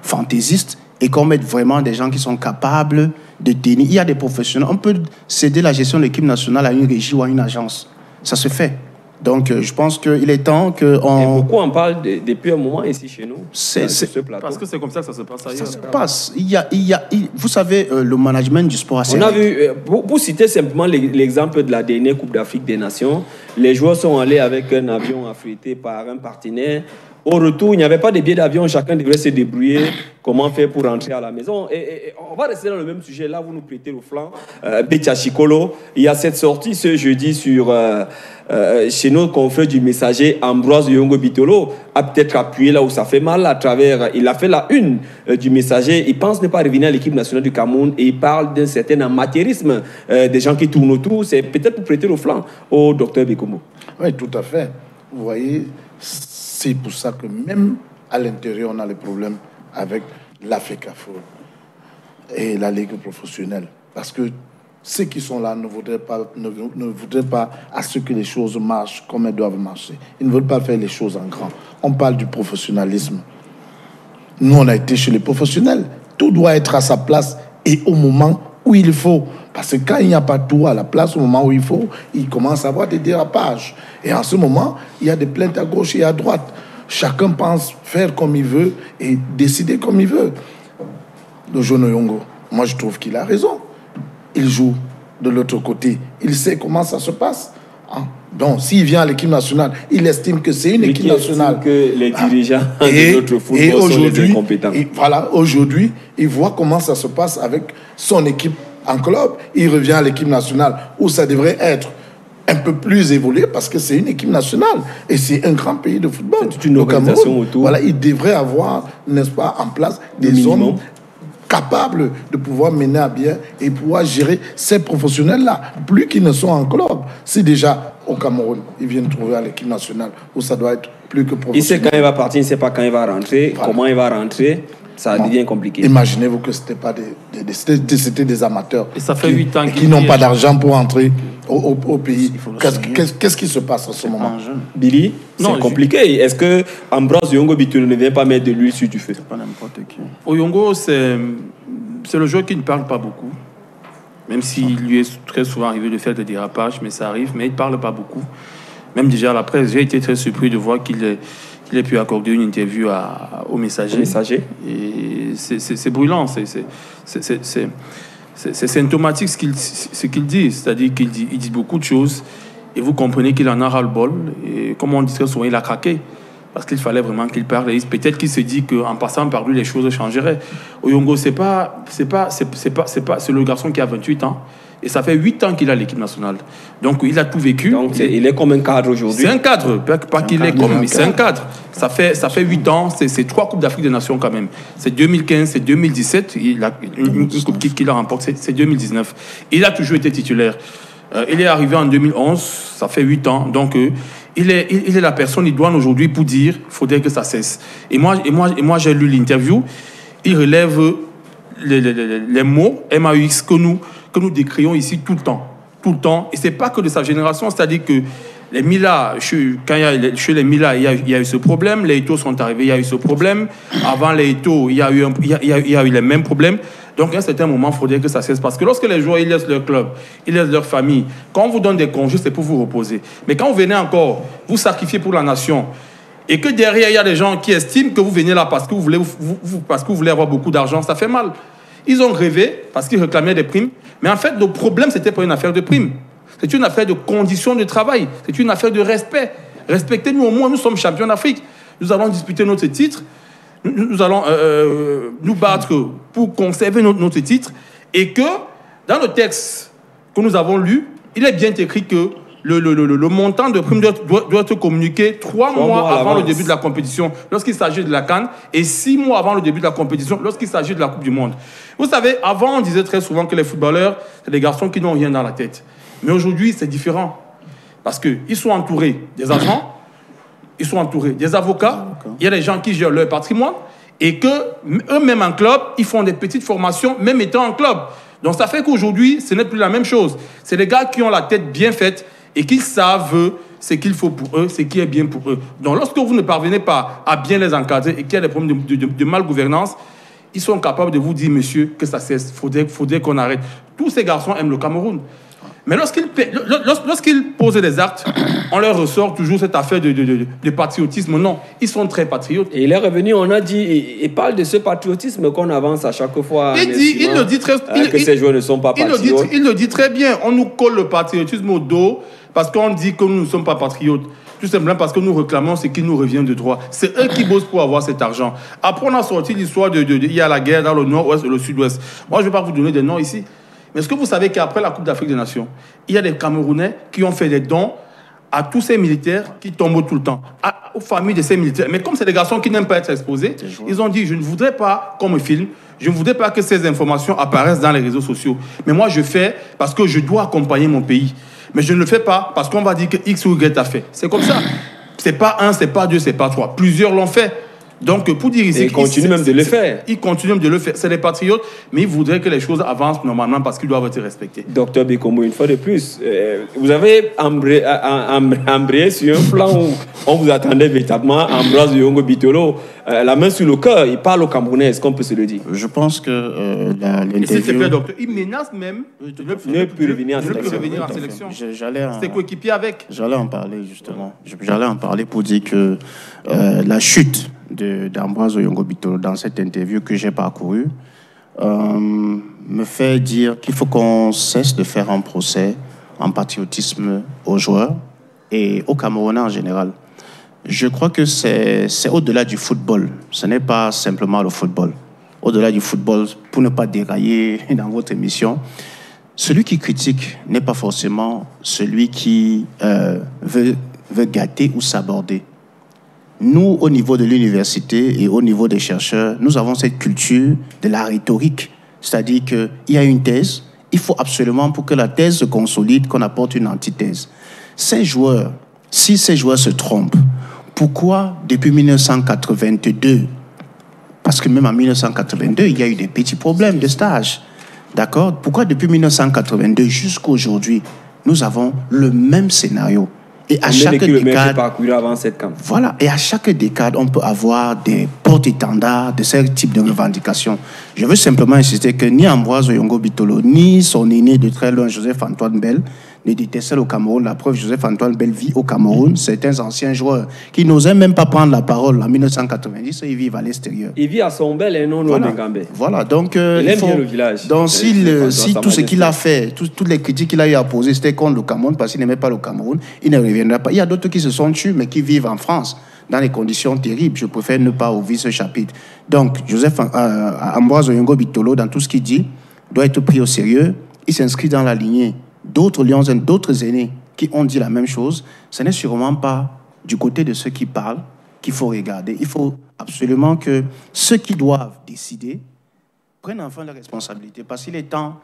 S5: fantaisistes et qu'on mette vraiment des gens qui sont capables de tenir. Il y a des professionnels. On peut céder la gestion de l'équipe nationale à une régie ou à une agence. Ça se fait. Donc, je pense qu'il est temps qu'on...
S1: Beaucoup en parlent depuis un moment ici chez nous.
S5: C'est
S1: ce plateau.
S4: Parce que c'est comme ça que ça se passe ailleurs.
S5: Ça se passe. Vous savez, le management du sport...
S1: On a vu, pour citer simplement l'exemple de la dernière Coupe d'Afrique des Nations, les joueurs sont allés avec un avion affrété par un partenaire. Au retour, il n'y avait pas de billets d'avion, chacun devrait se débrouiller comment faire pour rentrer à la maison. Et on va rester dans le même sujet. Là, vous nous prêtez le flanc. Betia Chikolo, il y a cette sortie ce jeudi chez nos confrères du Messager. Ambroise Yongo Bitolo a peut-être appuyé là où ça fait mal à travers. Il a fait la une du Messager. Il pense ne pas revenir à l'équipe nationale du Cameroun et il parle d'un certain amateurisme des gens qui tournent autour. C'est peut-être pour prêter le flanc au docteur Bekombo.
S3: Oui, tout à fait. Vous voyez, c'est pour ça que même à l'intérieur, on a les problèmes avec l'AFECAFO et la Ligue professionnelle. Parce que ceux qui sont là ne voudraient pas à ce que les choses marchent comme elles doivent marcher. Ils ne veulent pas faire les choses en grand. On parle du professionnalisme. Nous, on a été chez les professionnels. Tout doit être à sa place et au moment où il faut. Parce que quand il n'y a pas tout à la place, au moment où il faut, il commence à avoir des dérapages. Et en ce moment, il y a des plaintes à gauche et à droite. Chacun pense faire comme il veut et décider comme il veut. Le jeune Yongo, moi je trouve qu'il a raison. Il joue de l'autre côté. Il sait comment ça se passe. Donc, s'il vient à l'équipe nationale, il estime que c'est une équipe nationale.
S1: Que les dirigeants de notre football sont les incompétents.
S3: Voilà, aujourd'hui, il voit comment ça se passe avec son équipe en club. Il revient à l'équipe nationale où ça devrait être un peu plus évolué parce que c'est une équipe nationale et c'est un grand pays de football.
S1: C'est une organisation autour.
S3: Voilà, il devrait avoir, n'est-ce pas, en place des hommes capables de pouvoir mener à bien et pouvoir gérer ces professionnels-là, plus qu'ils ne sont en club. C'est déjà au Cameroun, ils viennent trouver à l'équipe nationale où ça doit être plus que professionnel.
S1: Il sait quand il va partir, il ne sait pas quand il va rentrer, voilà. Comment il va rentrer. Ça devient compliqué.
S3: Imaginez-vous que c'était des amateurs.
S4: Et ça fait 8 ans
S3: qui n'ont pas d'argent pour entrer au pays. Qu'est-ce qui se passe en ce moment?
S1: Billy, c'est compliqué. Est-ce que Ambroise Yongo Bitolo ne vient pas mettre de l'huile sur du feu?
S5: C'est pas n'importe qui.
S4: Oyongo, c'est le joueur qui ne parle pas beaucoup. Même s'il lui est très souvent arrivé de faire des dérapages, mais ça arrive. Mais il ne parle pas beaucoup. Même déjà à la presse, j'ai été très surpris de voir qu'il ait pu accorder une interview au Messager. Et c'est brûlant, c'est symptomatique ce qu'il dit. C'est-à-dire qu'il dit beaucoup de choses et vous comprenez qu'il en a ras-le-bol. Et comme on dit très souvent, il a craqué. Parce qu'il fallait vraiment qu'il parle. Et peut-être qu'il se dit qu'en passant par lui, les choses changeraient. Oyongo, c'est le garçon qui a 28 ans. Et ça fait 8 ans qu'il a l'équipe nationale. Donc, il a tout vécu.
S1: Donc, il est comme un cadre aujourd'hui.
S4: C'est un cadre. Pas qu'il est comme, mais c'est un cadre. Ça fait 8 ans. C'est 3 Coupes d'Afrique des Nations quand même. C'est 2015, c'est 2017. Il a une coupe qu'il a remportée. C'est 2019. Il a toujours été titulaire. Il est arrivé en 2011, ça fait 8 ans. Donc, il est la personne idoine aujourd'hui pour dire qu'il faudrait que ça cesse. Et moi j'ai lu l'interview. Il relève les mots MAUX que nous décrions ici tout le temps. Tout le temps. Et ce n'est pas que de sa génération. C'est-à-dire que les Mila, chez les Mila, il y a eu ce problème. Les Eto'o sont arrivés, il y a eu ce problème. Avant les Eto'o, il y a eu les mêmes problèmes. Donc, à un certain moment, il faudrait que ça cesse. Parce que lorsque les joueurs ils laissent leur club, ils laissent leur famille, quand on vous donne des congés, c'est pour vous reposer. Mais quand vous venez encore vous sacrifier pour la nation, et que derrière, il y a des gens qui estiment que vous venez là parce que vous voulez avoir beaucoup d'argent, ça fait mal. Ils ont rêvé parce qu'ils réclamaient des primes. Mais en fait, le problème, ce n'était pas une affaire de primes. C'est une affaire de conditions de travail. C'est une affaire de respect. Respectez-nous au moins, nous sommes champions d'Afrique. Nous allons disputer notre titre. Nous allons nous battre pour conserver notre titre. Et que, dans le texte que nous avons lu, il est bien écrit que le montant de prime doit être communiqué 3 mois avant le début de la compétition, lorsqu'il s'agit de la CAN, et 6 mois avant le début de la compétition, lorsqu'il s'agit de la Coupe du Monde. Vous savez, avant, on disait très souvent que les footballeurs, c'est des garçons qui n'ont rien dans la tête. Mais aujourd'hui, c'est différent. Parce qu'ils sont entourés des agents, ils sont entourés des avocats, il y a des gens qui gèrent leur patrimoine, et qu'eux-mêmes en club, ils font des petites formations, même étant en club. Donc ça fait qu'aujourd'hui, ce n'est plus la même chose. C'est des gars qui ont la tête bien faite et qui savent ce qu'il faut pour eux, ce qui est bien pour eux. Donc lorsque vous ne parvenez pas à bien les encadrer et qu'il y a des problèmes de malgouvernance, ils sont capables de vous dire, monsieur, que ça cesse, faudrait qu'on arrête. Tous ces garçons aiment le Cameroun. Mais lorsqu'ils posent des actes, on leur ressort toujours cette affaire de patriotisme. Non, ils sont très patriotes.
S1: Et il est revenu, on a dit, il parle de ce patriotisme qu'on avance à chaque fois.
S4: Il le dit très bien.
S1: Que ces joueurs ne sont pas patriotes.
S4: Il le dit très bien. On nous colle le patriotisme au dos parce qu'on dit que nous ne sommes pas patriotes. Tout simplement parce que nous réclamons ce qui nous revient de droit. C'est eux qui bossent pour avoir cet argent. Après, on a sorti l'histoire il y a la guerre dans le nord-ouest et le sud-ouest. Moi, je ne vais pas vous donner des noms ici. Mais est-ce que vous savez qu'après la Coupe d'Afrique des Nations, il y a des Camerounais qui ont fait des dons à tous ces militaires qui tombent tout le temps, aux familles de ces militaires. Mais comme c'est des garçons qui n'aiment pas être exposés, ils ont dit, je ne voudrais pas qu'on me filme, je ne voudrais pas que ces informations apparaissent dans les réseaux sociaux. Mais moi, je fais parce que je dois accompagner mon pays. Mais je ne le fais pas parce qu'on va dire que X ou Y a fait. C'est comme ça. C'est pas 1, c'est pas 2, c'est pas 3. Plusieurs l'ont fait. Donc, pour dire ici...
S1: Et ils continuent même de le faire.
S4: Ils continuent même de le faire. C'est des patriotes, mais ils voudraient que les choses avancent normalement parce qu'ils doivent être respectés.
S1: Docteur Bekombo, une fois de plus, vous avez embrayé sur un plan où on vous attendait véritablement, Ambroise Yongo Bitolo, la main sur le cœur, il parle au Camerounais, est-ce qu'on peut se le dire?
S5: Je pense que l'interview...
S4: Docteur, il menace même de ne plus revenir en sélection. C'est coéquipier avec.
S5: J'allais en parler, justement. J'allais en parler pour dire que la chute d'Ambroise Yongo Bitolo dans cette interview que j'ai parcourue me fait dire qu'il faut qu'on cesse de faire un procès en patriotisme aux joueurs et aux Camerounais en général. Je crois que c'est au-delà du football. Ce n'est pas simplement le football. Au-delà du football, pour ne pas dérailler dans votre émission, celui qui critique n'est pas forcément celui qui veut gâter ou s'aborder. Nous, au niveau de l'université et au niveau des chercheurs, nous avons cette culture de la rhétorique. C'est-à-dire qu'il y a une thèse, il faut absolument, pour que la thèse se consolide, qu'on apporte une antithèse. Ces joueurs, si ces joueurs se trompent, pourquoi depuis 1982, parce que même en 1982, il y a eu des petits problèmes de stage, d'accord? Pourquoi depuis 1982 jusqu'à aujourd'hui, nous avons le même scénario? Et à chaque décade,
S1: avant cette camp.
S5: Voilà, et à chaque décade, on peut avoir des porte-étendards de ce type de revendications. Je veux simplement insister que ni Ambroise Yongo Bitolo, ni son aîné de très loin, Joseph-Antoine Bell, ne détestaient au Cameroun. La preuve, Joseph-Antoine Bell vit au Cameroun. Certains anciens joueurs qui n'osaient même pas prendre la parole en 1990, ils vivent à l'extérieur.
S1: Il vit à Sombel et non au Ngambe.
S5: Voilà, donc
S1: il aime bien le village.
S5: Donc si tout ce qu'il a fait, toutes les critiques qu'il a eu à poser, c'était contre le Cameroun, parce qu'il n'aimait pas le Cameroun, il ne reviendra pas. Il y a d'autres qui se sont tués, mais qui vivent en France, dans des conditions terribles. Je préfère ne pas ouvrir ce chapitre. Donc, Ambroise Yongo Bitolo, dans tout ce qu'il dit, doit être pris au sérieux. Il s'inscrit dans la lignée d'autres lions, d'autres aînés qui ont dit la même chose. Ce n'est sûrement pas du côté de ceux qui parlent qu'il faut regarder. Il faut absolument que ceux qui doivent décider prennent enfin leurs responsabilités, parce qu'il est temps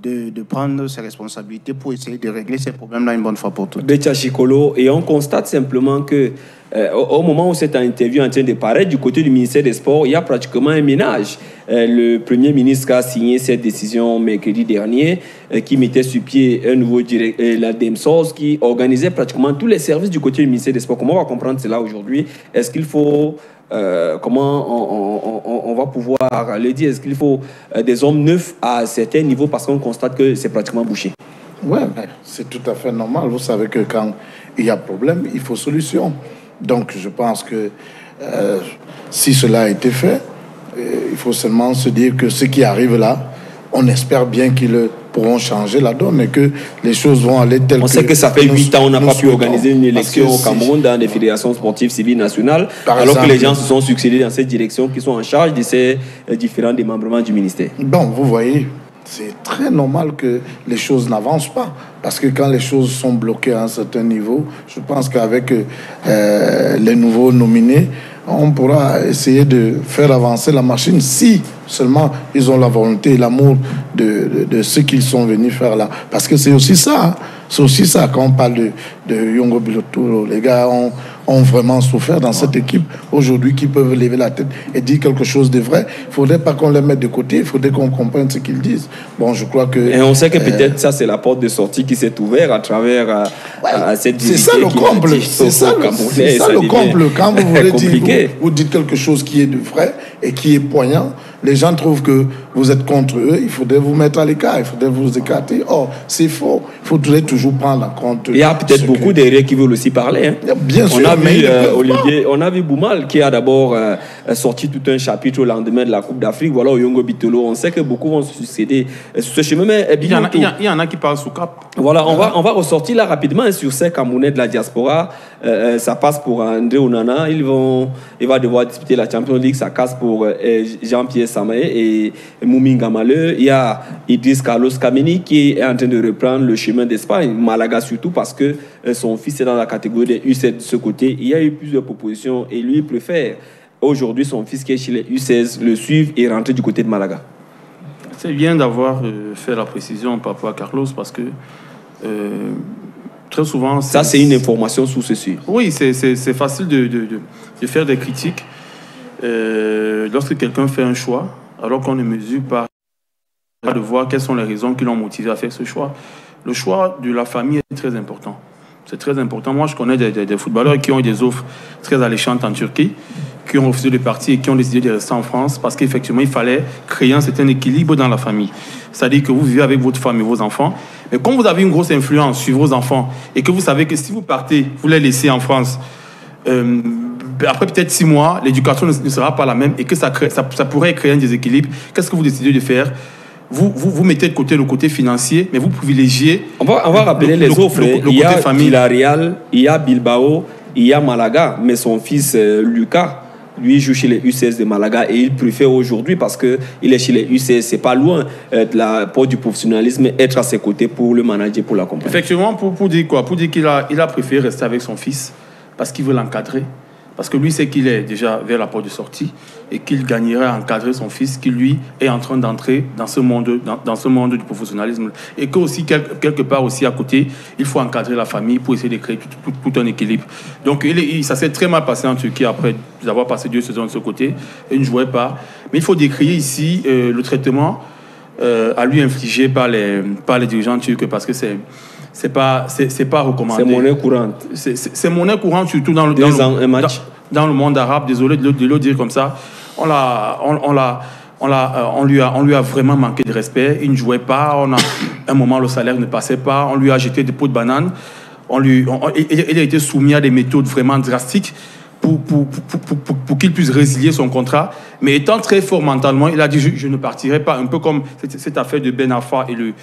S5: de prendre ses responsabilités pour essayer de régler ces problèmes-là une bonne fois pour toutes.
S1: Betia Chikolo, et on constate simplement que au moment où cette interview est en train de paraître, du côté du ministère des Sports, il y a pratiquement un ménage. Le Premier ministre a signé cette décision mercredi dernier, qui mettait sur pied un nouveau la DEMSOS, qui organisait pratiquement tous les services du côté du ministère des Sports. Comment on va comprendre cela aujourd'hui? Est-ce qu'il faut... comment on va pouvoir le dire? Est-ce qu'il faut des hommes neufs à certains niveaux parce qu'on constate que c'est pratiquement bouché?
S3: Oui, c'est tout à fait normal. Vous savez que quand il y a problème, il faut solution. Donc je pense que si cela a été fait, il faut seulement se dire que ce qui arrive là, on espère bien qu'ils pourront changer la donne et que les choses vont aller telles que...
S1: On sait que ça fait 8 ans, on n'a pas pu organiser une élection au Cameroun dans les fédérations sportives civiles nationales, alors que les gens se sont succédés dans cette direction qui sont en charge de ces différents démembrements du ministère.
S3: Donc, vous voyez, c'est très normal que les choses n'avancent pas. Parce que quand les choses sont bloquées à un certain niveau, je pense qu'avec les nouveaux nominés, on pourra essayer de faire avancer la machine si seulement ils ont la volonté et l'amour de ce qu'ils sont venus faire là. Parce que c'est aussi ça, hein. C'est aussi ça quand on parle de Yongo Bilotto. Les gars ont vraiment souffert dans cette équipe aujourd'hui qui peuvent lever la tête et dire quelque chose de vrai. Il ne faudrait pas qu'on les mette de côté, il faudrait qu'on comprenne ce qu'ils disent. Bon, je crois que...
S1: Et on sait que peut-être ça, c'est la porte de sortie qui s'est ouverte à travers cette
S3: c'est ça le comble. C'est ça le comble. Quand vous voulez dire, vous dites quelque chose qui est de vrai et qui est poignant, les gens trouvent que vous êtes contre eux, il faudrait vous mettre à l'écart, il faudrait vous écarter. Or, c'est faux. Il faudrait toujours prendre en compte...
S1: Il y a peut-être beaucoup derrière qui veulent aussi parler. Hein.
S3: Bien sûr.
S1: On a vu Olivier, on a vu Boumal qui a d'abord sorti tout un chapitre au lendemain de la Coupe d'Afrique. Voilà, au Yongo Bitolo. On sait que beaucoup vont se succéder sur ce chemin. Mais
S4: il y en a qui parlent sous cap.
S1: Voilà, on va ressortir là rapidement sur ces Camerounais de la diaspora. Ça passe pour André Onana. Il va devoir disputer la Champions League. Ça casse pour Jean-Pierre Samaé et Mouminga Maleu. Il y a Idriss Carlos Kameni qui est en train de reprendre le chemin d'Espagne. Malaga surtout parce que son fils est dans la catégorie des U7 de ce côté. Il y a eu plusieurs propositions et lui il préfère aujourd'hui son fils qui est chez les U16 le suivre et rentrer du côté de Malaga.
S4: C'est bien d'avoir fait la précision par rapport à Carlos parce que très souvent...
S1: Ça, c'est une information sous ceci.
S4: Oui, c'est facile de faire des critiques lorsque quelqu'un fait un choix, alors qu'on ne mesure pas de voir quelles sont les raisons qui l'ont motivé à faire ce choix. Le choix de la famille est très important. C'est très important. Moi, je connais des footballeurs qui ont eu des offres très alléchantes en Turquie, qui ont refusé de partir et qui ont décidé de rester en France parce qu'effectivement, il fallait créer un certain équilibre dans la famille. C'est-à-dire que vous vivez avec votre femme et vos enfants, mais comme vous avez une grosse influence sur vos enfants et que vous savez que si vous partez, vous les laissez en France, après peut-être 6 mois, l'éducation ne sera pas la même et que ça pourrait créer un déséquilibre. Qu'est-ce que vous décidez de faire ? Vous mettez de côté le côté financier, mais vous privilégiez...
S1: On va rappeler les offres. Il y a Villarreal, il y a Bilbao, il y a Malaga, mais son fils Lucas, lui joue chez les U16 de Malaga et il préfère aujourd'hui parce qu'il est chez les U16, c'est pas loin de la porte du professionnalisme, être à ses côtés pour le manager, pour l'accompagner.
S4: Effectivement, pour dire quoi? Pour dire qu'il a préféré rester avec son fils parce qu'il veut l'encadrer. Parce que lui sait qu'il est déjà vers la porte de sortie et qu'il gagnerait à encadrer son fils qui, lui, est en train d'entrer dans ce monde du professionnalisme. Et que aussi, quelque part aussi à côté, il faut encadrer la famille pour essayer de créer tout un équilibre. Donc, ça s'est très mal passé en Turquie après avoir passé 2 saisons de ce côté. Il ne jouait pas. Mais il faut décrier ici le traitement à lui infligé par les dirigeants turcs parce que c'est pas recommandé.
S1: C'est monnaie courante.
S4: C'est monnaie courante, surtout dans le monde arabe. Désolé de le dire comme ça. On lui a vraiment manqué de respect. Il ne jouait pas. À un moment, le salaire ne passait pas. On lui a jeté des pots de banane. Il a été soumis à des méthodes vraiment drastiques pour qu'il puisse résilier son contrat. Mais étant très fort mentalement, il a dit je ne partirai pas. Un peu comme cette affaire de Ben Arfa et le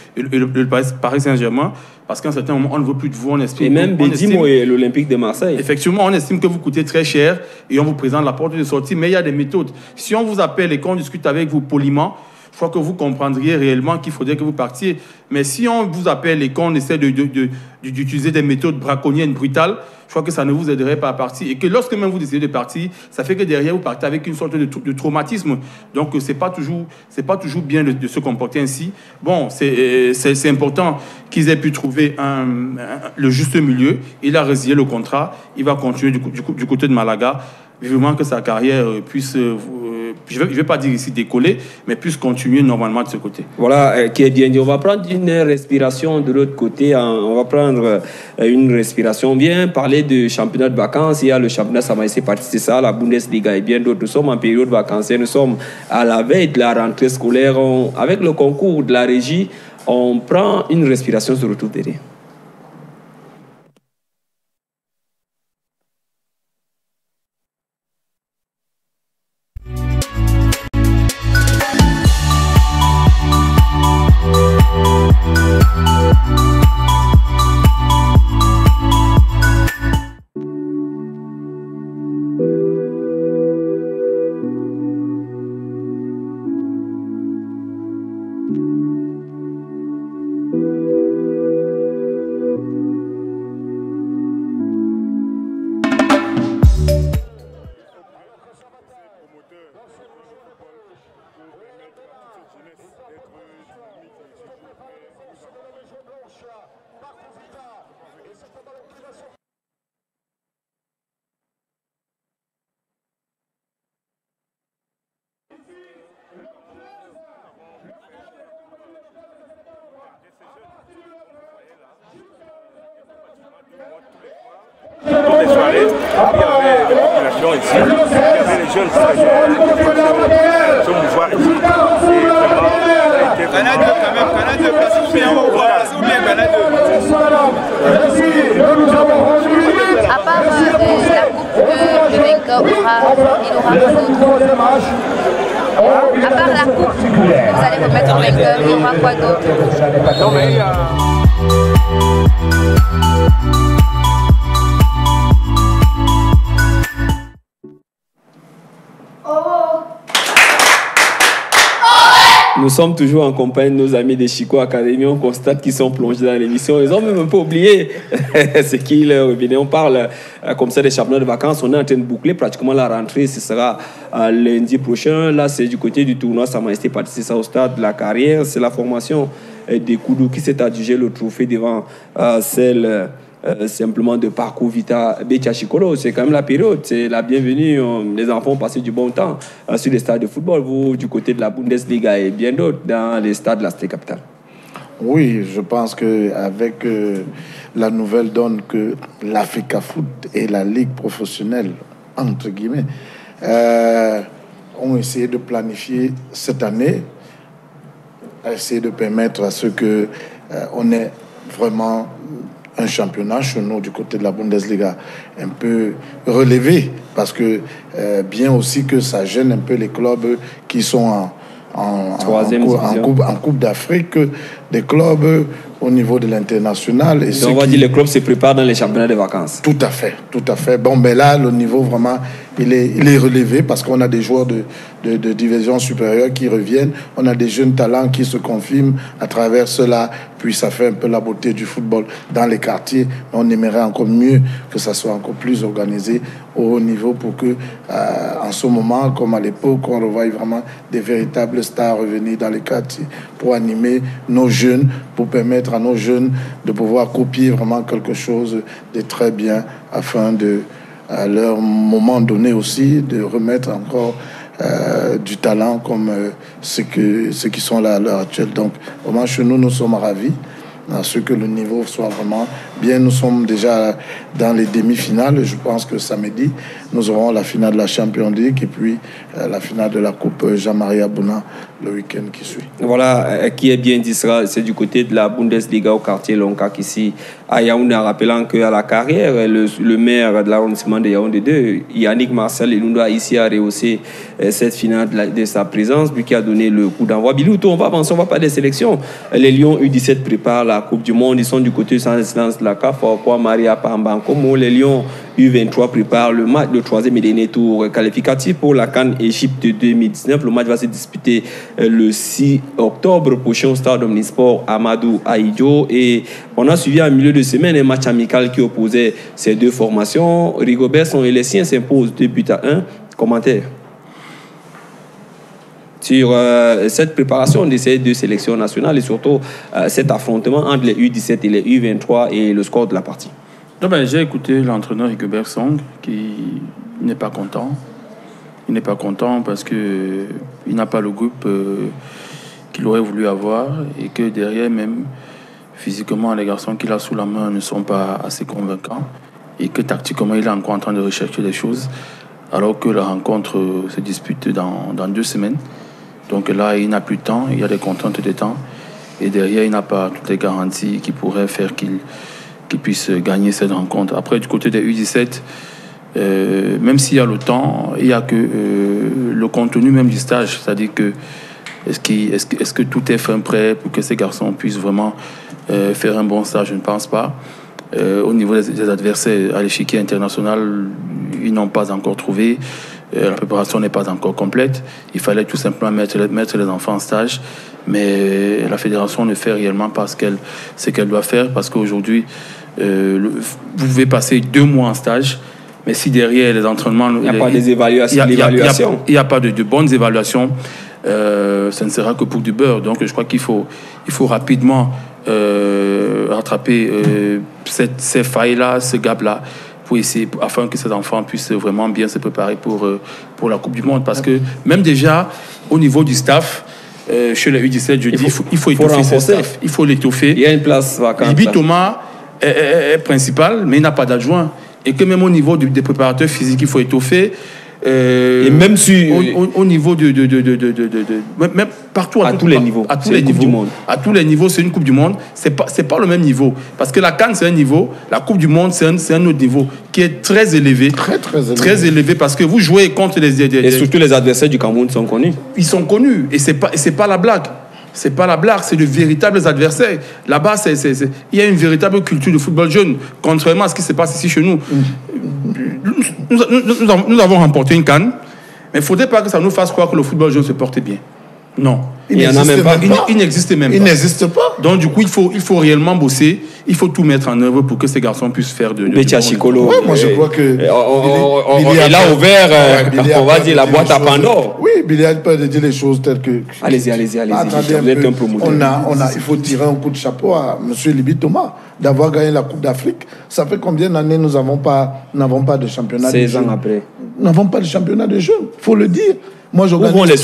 S4: Paris Saint-Germain. Parce qu'à un certain moment, on ne veut plus de vous.
S1: Et même Bédimo et l'Olympique de Marseille.
S4: Effectivement, on estime que vous coûtez très cher et on vous présente la porte de sortie. Mais il y a des méthodes. Si on vous appelle et qu'on discute avec vous poliment, je crois que vous comprendriez réellement qu'il faudrait que vous partiez. Mais si on vous appelle et qu'on essaie d'utiliser des méthodes braconniennes brutales, je crois que ça ne vous aiderait pas à partir. Et que lorsque même vous décidez de partir, ça fait que derrière, vous partez avec une sorte de traumatisme. Donc, ce n'est pas toujours bien de se comporter ainsi. Bon, c'est important qu'ils aient pu trouver le juste milieu. Il a résilié le contrat. Il va continuer du côté de Malaga. Vivement que sa carrière puisse, je vais pas dire ici décoller, mais puisse continuer normalement de ce côté. Voilà,
S1: qui est bien dit. On va prendre une respiration de l'autre côté. On va prendre une respiration. On vient parler de championnat de vacances. Il y a le championnat Samaïsé Parti, c'est ça, la Bundesliga et bien d'autres. Nous sommes en période vacancière. Nous sommes à la veille de la rentrée scolaire. Avec le concours de la régie, on prend une respiration, on se retrouve derrière.
S6: Toutes les soirées, il y avait des populations ici, il y avait les jeunes stagiaires qui se mouvoir ici. Et vraiment, ça a été
S7: Canada quand même, Canada classifié en haut, ou bien Canada.
S8: À part la coupe, le vainqueur il aura quoi d'autre? À part la coupe, vous allez remettre au vainqueur, il y aura quoi d'autre?
S6: Non, mais il y a...
S1: Nous sommes toujours en compagnie de nos amis de Chico Academy. On constate qu'ils sont plongés dans l'émission. Ils ont même un peu oublié ce qu'il revenait. On parle comme ça des championnats de vacances. On est en train de boucler pratiquement la rentrée. Ce sera lundi prochain. Là, c'est du côté du tournoi Sa Majesté Parti, c'est ça au stade de la carrière. C'est la formation des Koudou qui s'est adjugé le trophée devant celle... simplement de parcours Vita Betia Chikolo. C'est quand même la période, c'est la bienvenue. Les enfants ont passé du bon temps sur les stades de football. Vous, du côté de la Bundesliga et bien d'autres, dans les stades de la Cité Capitale.
S3: Oui, je pense qu'avec la nouvelle donne que l'Africa Foot et la Ligue professionnelle, entre guillemets, ont essayé de planifier cette année, essayer de permettre à ce qu'on ait vraiment un championnat chez nous du côté de la Bundesliga un peu relevé, parce que bien aussi que ça gêne un peu les clubs qui sont en Coupe d'Afrique, des clubs au niveau de l'international.
S1: On va dire que les clubs se préparent dans les championnats de vacances.
S3: Tout à fait, tout à fait. Bon, mais là, le niveau vraiment, il est relevé parce qu'on a des joueurs de division supérieure qui reviennent. On a des jeunes talents qui se confirment à travers cela. Puis ça fait un peu la beauté du football dans les quartiers. On aimerait encore mieux que ça soit encore plus organisé au haut niveau pour que, en ce moment, comme à l'époque, on revoie vraiment des véritables stars revenir dans les quartiers pour animer nos jeunes, pour permettre à nos jeunes de pouvoir copier vraiment quelque chose de très bien afin de, à leur moment donné aussi, de remettre encore du talent comme ceux qui sont là à l'heure actuelle. Donc, vraiment, chez nous, nous sommes ravis à ce que le niveau soit vraiment bien. Nous sommes déjà dans les demi-finales. Je pense que samedi, nous aurons la finale de la Champions League et puis la finale de la Coupe Jean-Marie Abouna le week-end qui suit.
S1: Voilà, qui est bien dit, c'est du côté de la Bundesliga au quartier Loncac ici à Yaoundé, en rappelant qu'à la carrière, le maire de l'arrondissement de Yaoundé 2, Yannick Marcel Eloundou, a ici à rehausser cette finale de sa présence, lui qui a donné le coup d'envoi. Bilouto, on va avancer, on va pas des sélections. Les Lions U17 préparent la Coupe du Monde. Ils sont du côté sans excellence de la CAF, quoi Maria Pambankomo. Les Lions U23 préparent le match, le troisième et dernier tour qualificatif pour la CAN Égypte 2019. Le match va se disputer le 6 octobre prochain au stade Omnisport Amadou Ahidjo. Et on a suivi en milieu de semaine un match amical qui opposait ces deux formations. Rigobertson et les siens s'imposent 2-1. Commentaire sur cette préparation de ces deux sélections nationales et surtout cet affrontement entre les U17 et les U23 et le score de la partie.
S4: J'ai écouté l'entraîneur Rigobertson qui n'est pas content. Il n'est pas content parce qu'il n'a pas le groupe qu'il aurait voulu avoir et que derrière même, physiquement, les garçons qu'il a sous la main ne sont pas assez convaincants et que tactiquement, il est encore en train de rechercher des choses alors que la rencontre se dispute dans 2 semaines. Donc là, il n'a plus de temps, il y a des contraintes de temps et derrière, il n'a pas toutes les garanties qui pourraient faire qu'il puisse gagner cette rencontre. Après, du côté des U17, même s'il y a le temps, il n'y a que le contenu même du stage. C'est-à-dire que est-ce que tout est fin prêt pour que ces garçons puissent vraiment faire un bon stage? Je ne pense pas. Au niveau des adversaires à l'échiquier international, ils n'ont pas encore trouvé. La préparation n'est pas encore complète. Il fallait tout simplement mettre les enfants en stage. Mais la fédération ne fait réellement pas ce qu'elle doit faire parce qu'aujourd'hui, vous pouvez passer 2 mois en stage. Mais si derrière les entraînements...
S1: Il n'y a pas des évaluations.
S4: Il n'y a pas de bonnes évaluations. Ça ne sera que pour du beurre. Donc je crois qu'il faut rapidement rattraper ces failles-là, ce gap-là, pour essayer, afin que ces enfants puissent vraiment bien se préparer pour la Coupe du Monde. Parce que même déjà, au niveau du staff, chez les U17, je dis il faut étoffer ce staff. Il faut l'étoffer.
S1: Il y a une place vacante.
S4: Libi Thomas est principal, mais il n'a pas d'adjoint. Et que même au niveau des préparateurs physiques, il faut étoffer.
S1: Et même si
S4: au niveau même partout
S1: à tous les niveaux,
S4: à tous les niveaux du monde, à tous les niveaux, c'est une Coupe du Monde. C'est pas le même niveau parce que la CAN c'est un niveau, la Coupe du Monde c'est un autre niveau qui est très élevé, très élevé parce que vous jouez contre
S1: et surtout les adversaires du Cameroun sont connus.
S4: Ils sont connus et c'est pas la blague. C'est pas la blague, c'est de véritables adversaires. Là-bas, il y a une véritable culture de football jeune, contrairement à ce qui se passe ici chez nous. Nous avons remporté une CAN, mais il ne faudrait pas que ça nous fasse croire que le football jeune se portait bien. Non.
S1: Il n'y en a même pas.
S4: Il n'existe même pas.
S3: Il n'existe pas.
S4: Donc, du coup, il faut réellement bosser. Il faut tout mettre en œuvre pour que ces garçons puissent faire de
S1: Chicolo.
S3: Ouais, moi, je crois que...
S1: Il a ouvert, on va dire, la boîte à Pandore.
S3: Oui, Billy a peur de dire les choses telles que...
S1: Allez-y.
S3: Attendez
S1: Vous êtes un promoteur.
S3: Il faut tirer un coup de chapeau à M. Libi Thomas d'avoir gagné la Coupe d'Afrique. Ça fait combien d'années nous n'avons pas de championnat de jeunes?
S1: 16 ans après.
S3: Nous n'avons pas de championnat de jeunes, il faut le dire. Moi, j'organise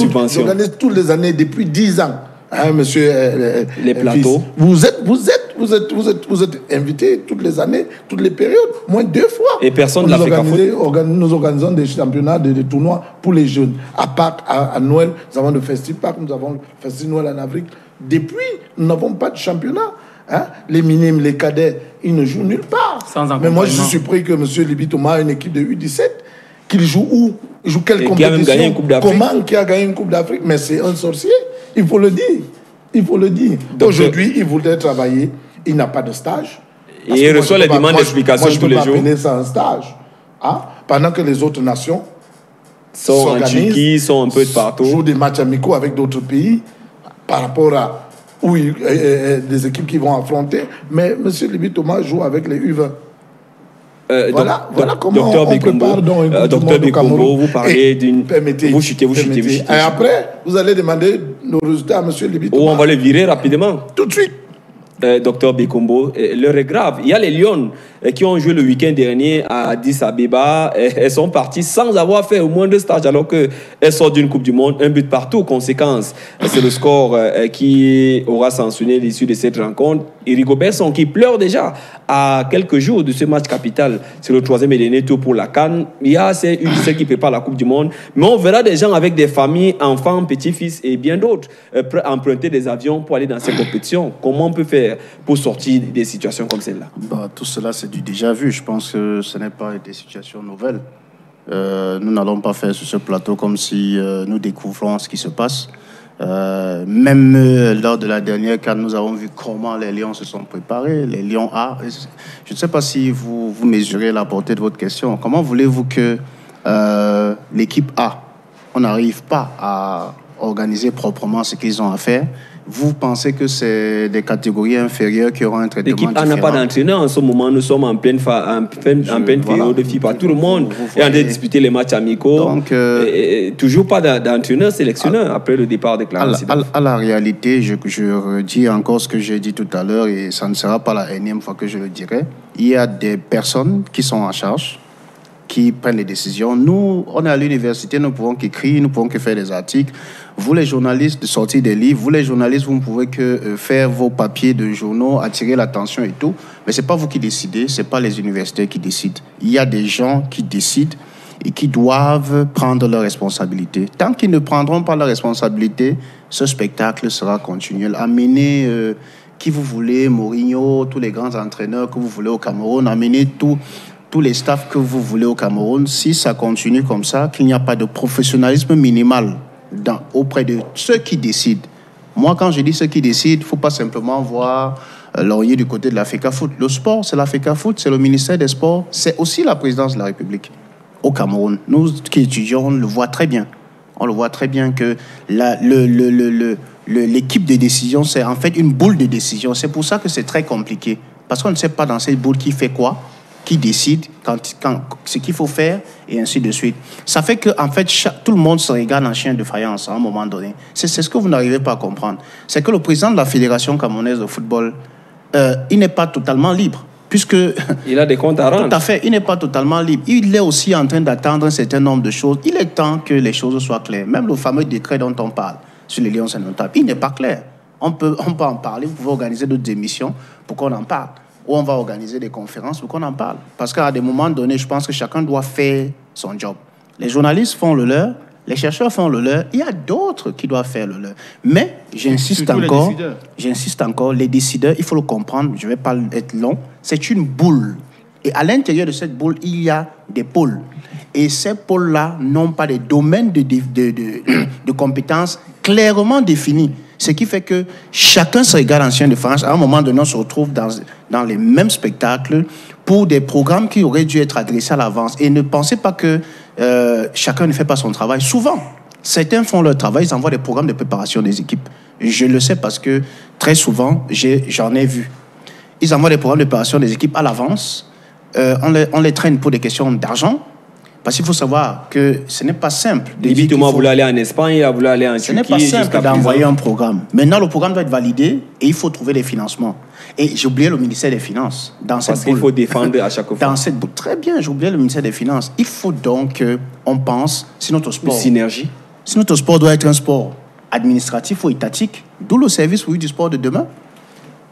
S3: toutes les années depuis 10 ans. Hein, monsieur
S1: les plateaux.
S3: Vous êtes invité toutes les années, toutes les périodes, moins 2 fois.
S1: Et personne ne l'a fait qu'à foot.
S3: Nous organisons des championnats, des tournois pour les jeunes. À Pâques, à Noël, nous avons le Festival Pâques, nous avons le Festival Noël en Afrique. Depuis, nous n'avons pas de championnat. Hein? Les minimes, les cadets, ils ne jouent nulle part. Mais moi, je suis surpris que M. Libi Thomas a une équipe de U17. Qu'il joue où? Il joue quelle compétition?
S1: Qui a même gagné une Coupe d'Afrique.
S3: Comment qui a gagné une Coupe d'Afrique? Mais c'est un sorcier. Il faut le dire. Aujourd'hui, il voudrait travailler. Il n'a pas de stage.
S1: Et il reçoit les demandes d'explication tous les jours.
S3: Je ne peux pas appeler ça un stage. Hein? Pendant que les autres nations
S1: sont en Turquie, sont un peu de partout.
S3: Jouent des matchs amicaux avec d'autres pays par rapport à des équipes qui vont affronter. Mais M. Libi Thomas joue avec les U20. Voilà comment
S1: Docteur
S3: on prépare dans un
S1: Docteur Bekombo, vous parlez d'une...
S3: Vous chutez. Et après, vous allez demander nos résultats à M. Libi Thomas.
S1: Ou on va le virer rapidement.
S3: Tout de suite.
S1: Docteur Bekombo, l'heure est grave. Il y a les Lions qui ont joué le week-end dernier à Addis Abeba. Elles sont parties sans avoir fait au moins 2 stages alors qu'elles sortent d'une Coupe du Monde, un but partout. Conséquence, c'est le score qui aura sanctionné l'issue de cette rencontre. Rigobertson qui pleure déjà à quelques jours de ce match capital. C'est le 3e et dernier tour pour la CAN. Il y a ces U17 qui préparent la Coupe du Monde. Mais on verra des gens avec des familles, enfants, petits-fils et bien d'autres emprunter des avions pour aller dans ces compétitions. Comment on peut faire pour sortir des situations comme celle-là?
S5: Tout cela, c'est du déjà vu. Je pense que ce n'est pas des situations nouvelles. Nous n'allons pas faire sur ce plateau comme si nous découvrons ce qui se passe. Même lors de la dernière CAN, nous avons vu comment les Lions se sont préparés, les Lions A. Je ne sais pas si vous mesurez la portée de votre question. Comment voulez-vous que l'équipe A, on n'arrive pas à organiser proprement ce qu'ils ont à faire? Vous pensez que c'est des catégories inférieures qui auront un traitement différent?
S1: L'équipe A n'a pas d'entraîneur en ce moment. Nous sommes en pleine période de FIFA. Tout le monde est en train de disputer les matchs amicaux. Donc, toujours pas d'entraîneur sélectionneur après le départ de Clarence.
S5: À la réalité, je redis encore ce que j'ai dit tout à l'heure et ça ne sera pas la énième fois que je le dirai. Il y a des personnes qui sont en charge, qui prennent les décisions. Nous, on est à l'université, nous pouvons qu'écrire, nous pouvons que faire des articles. Vous, les journalistes, de sortir des livres. Vous, les journalistes, vous ne pouvez que faire vos papiers de journaux, attirer l'attention et tout. Mais ce n'est pas vous qui décidez, ce n'est pas les universitaires qui décident. Il y a des gens qui décident et qui doivent prendre leurs responsabilités. Tant qu'ils ne prendront pas leurs responsabilités, ce spectacle sera continuel. Amenez qui vous voulez, Mourinho, tous les grands entraîneurs que vous voulez au Cameroun, amenez tous les staffs que vous voulez au Cameroun. Si ça continue comme ça, qu'il n'y a pas de professionnalisme minimal auprès de ceux qui décident. Moi, quand je dis ceux qui décident, il ne faut pas simplement voir Laurier du côté de l'Africa Foot. Le sport, c'est l'Africa Foot, c'est le ministère des Sports, c'est aussi la présidence de la République au Cameroun. Nous qui étudions, on le voit très bien. On le voit très bien que l'équipe de décision, c'est en fait une boule de décision. C'est pour ça que c'est très compliqué. Parce qu'on ne sait pas dans cette boule qui fait quoi, qui décide ce qu'il faut faire, et ainsi de suite. Ça fait que, en fait, tout le monde se regarde en chien de faïence à un moment donné. C'est ce que vous n'arrivez pas à comprendre. C'est que le président de la Fédération camerounaise de football, il n'est pas totalement libre, puisque...
S1: Il a des comptes à rendre.
S5: Tout à fait, il n'est pas totalement libre. Il est aussi en train d'attendre un certain nombre de choses. Il est temps que les choses soient claires. Même le fameux décret dont on parle sur les Lions indomptables, il n'est pas clair. On peut en parler, vous pouvez organiser d'autres émissions pour qu'on en parle. Ou on va organiser des conférences pour qu'on en parle. Parce qu'à des moments donnés, je pense que chacun doit faire son job. Les journalistes font le leur, les chercheurs font le leur, il y a d'autres qui doivent faire le leur. Mais j'insiste encore, les décideurs, il faut le comprendre, je ne vais pas être long, c'est une boule. Et à l'intérieur de cette boule, il y a des pôles. Et ces pôles-là n'ont pas des domaines de compétences clairement définis. Ce qui fait que chacun se regarde en chien de faïence. À un moment donné, on se retrouve dans les mêmes spectacles pour des programmes qui auraient dû être adressés à l'avance. Et ne pensez pas que chacun ne fait pas son travail. Souvent, certains font leur travail, ils envoient des programmes de préparation des équipes. Je le sais parce que très souvent, j'en ai vu. Ils envoient des programmes de préparation des équipes à l'avance. On les traîne pour des questions d'argent. Parce qu'il faut savoir que ce n'est pas simple.
S1: Moi, voulez aller en Espagne, vous voulez aller en Turquie.
S5: Ce n'est pas simple d'envoyer un programme. Maintenant, le programme doit être validé et il faut trouver des financements. Et j'ai oublié le ministère des Finances dans cette boule.
S1: Parce qu'il faut défendre à chaque fois.
S5: Dans cette boule. Très bien, j'ai oublié le ministère des Finances. Il faut donc qu'on pense, si notre sport...
S1: Une synergie.
S5: Si notre sport doit être un sport administratif ou étatique, d'où le service du sport de demain.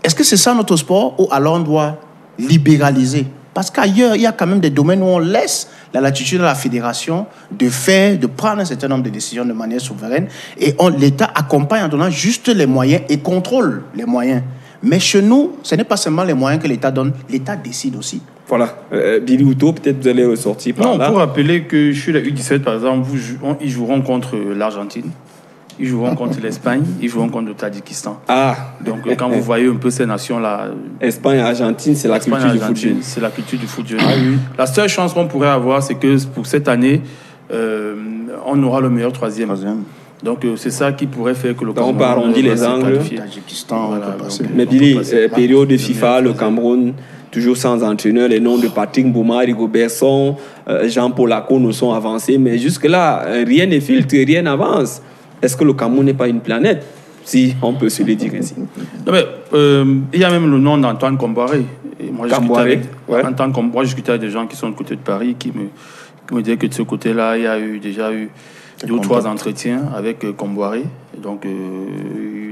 S5: Est-ce que c'est ça notre sport ou alors on doit libéraliser? Parce qu'ailleurs, il y a quand même des domaines où on laisse la latitude à la fédération de prendre un certain nombre de décisions de manière souveraine et l'État accompagne en donnant juste les moyens et contrôle les moyens. Mais chez nous, ce n'est pas seulement les moyens que l'État donne, l'État décide aussi.
S1: Voilà. Billy Houto, peut-être vous allez ressortir par là.
S4: Non, pour rappeler que chez la U17, par exemple, ils joueront contre l'Argentine. Ils joueront contre l'Espagne, ils joueront contre le Tadjikistan.
S1: Ah.
S4: Donc, quand vous voyez un peu ces nations-là...
S1: Espagne et Argentine, c'est la culture du foot jeune.
S4: C'est la culture du foot jeune. Ah, oui. La seule chance qu'on pourrait avoir, c'est que pour cette année, on aura le meilleur troisième. Donc, c'est ça qui pourrait faire que le Cameroun...
S1: On peut arrondir les angles.
S5: Voilà,
S1: mais Billy, période de FIFA, le Cameroun... Toujours sans entraîneur, les noms de Patrick Mbouma, Rigo Besson, Jean-Paul Lacaux nous sont avancés. Mais jusque-là, rien n'est filtré, rien n'avance. Est-ce que le Cameroun n'est pas une planète, si on peut se le dire ainsi?
S4: Non, mais, il y a même le nom d'Antoine Comboiré. Moi, je discutais avec des gens qui sont du côté de Paris qui me disaient que de ce côté-là, il y a déjà eu 2 ou 3 entretiens avec Comboiré. Donc,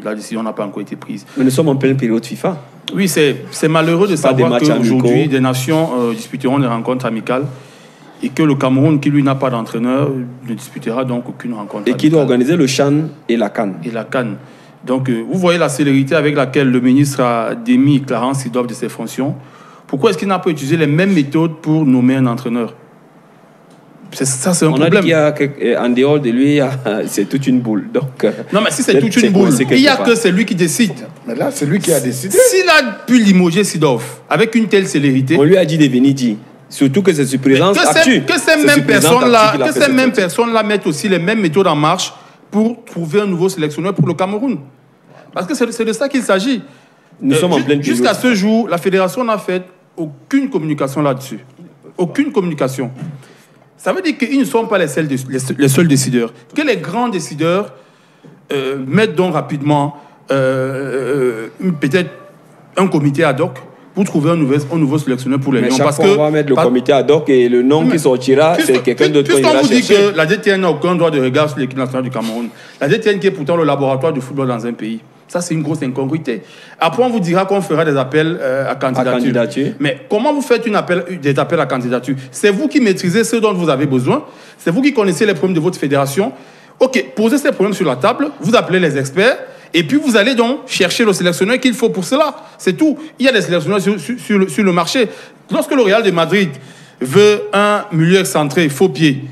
S4: la décision n'a pas encore été prise.
S1: Mais nous sommes en pleine période FIFA.
S4: Oui, c'est malheureux de savoir qu'aujourd'hui, des nations disputeront des rencontres amicales et que le Cameroun, qui lui n'a pas d'entraîneur, ne disputera donc aucune rencontre amicale.
S1: Et qui doit organiser le CHAN et la CAN.
S4: Et la CAN. Donc, vous voyez la célérité avec laquelle le ministre a démis Clarence Seedorf de ses fonctions. Pourquoi est-ce qu'il n'a pas utilisé les mêmes méthodes pour nommer un entraîneur? Ça, c'est un
S1: On
S4: problème.
S1: a dit qu'en dehors de lui, c'est toute une boule. Donc,
S4: non, mais si c'est toute une boule, il n'y a que c'est lui qui décide.
S3: Mais là, c'est lui qui a décidé.
S4: S'il a pu limoger Sidorf avec une telle célérité...
S1: On lui a dit de venir dire. Surtout que c'est sur présence actuelle.
S4: Que ces mêmes personnes-là mettent aussi les mêmes méthodes en marche pour trouver un nouveau sélectionneur pour le Cameroun. Parce que c'est de ça qu'il s'agit.
S1: Nous sommes en pleine
S4: jusqu'à ce jour, la fédération n'a fait aucune communication là-dessus. Aucune communication. Ça veut dire qu'ils ne sont pas les seuls décideurs. Que les grands décideurs mettent donc rapidement peut-être un comité ad hoc pour trouver un nouveau sélectionneur pour les Lions.
S1: Parce qu'on va mettre le comité ad hoc et le nom qui sortira, c'est quelqu'un d'autre qui ira chercher.
S4: Puisqu'on vous dit que la DTN n'a aucun droit de regard sur l'équipe nationale du Cameroun, la DTN qui est pourtant le laboratoire du football dans un pays, ça c'est une grosse incongruité. Après on vous dira qu'on fera des appels à candidature. Mais comment vous faites des appels à candidature? C'est vous qui maîtrisez ce dont vous avez besoin, c'est vous qui connaissez les problèmes de votre fédération. Ok, posez ces problèmes sur la table, vous appelez les experts, et puis vous allez donc chercher le sélectionneur qu'il faut pour cela. C'est tout. Il y a des sélectionneurs sur le marché. Lorsque le Real de Madrid veut un milieu excentré, faux pied,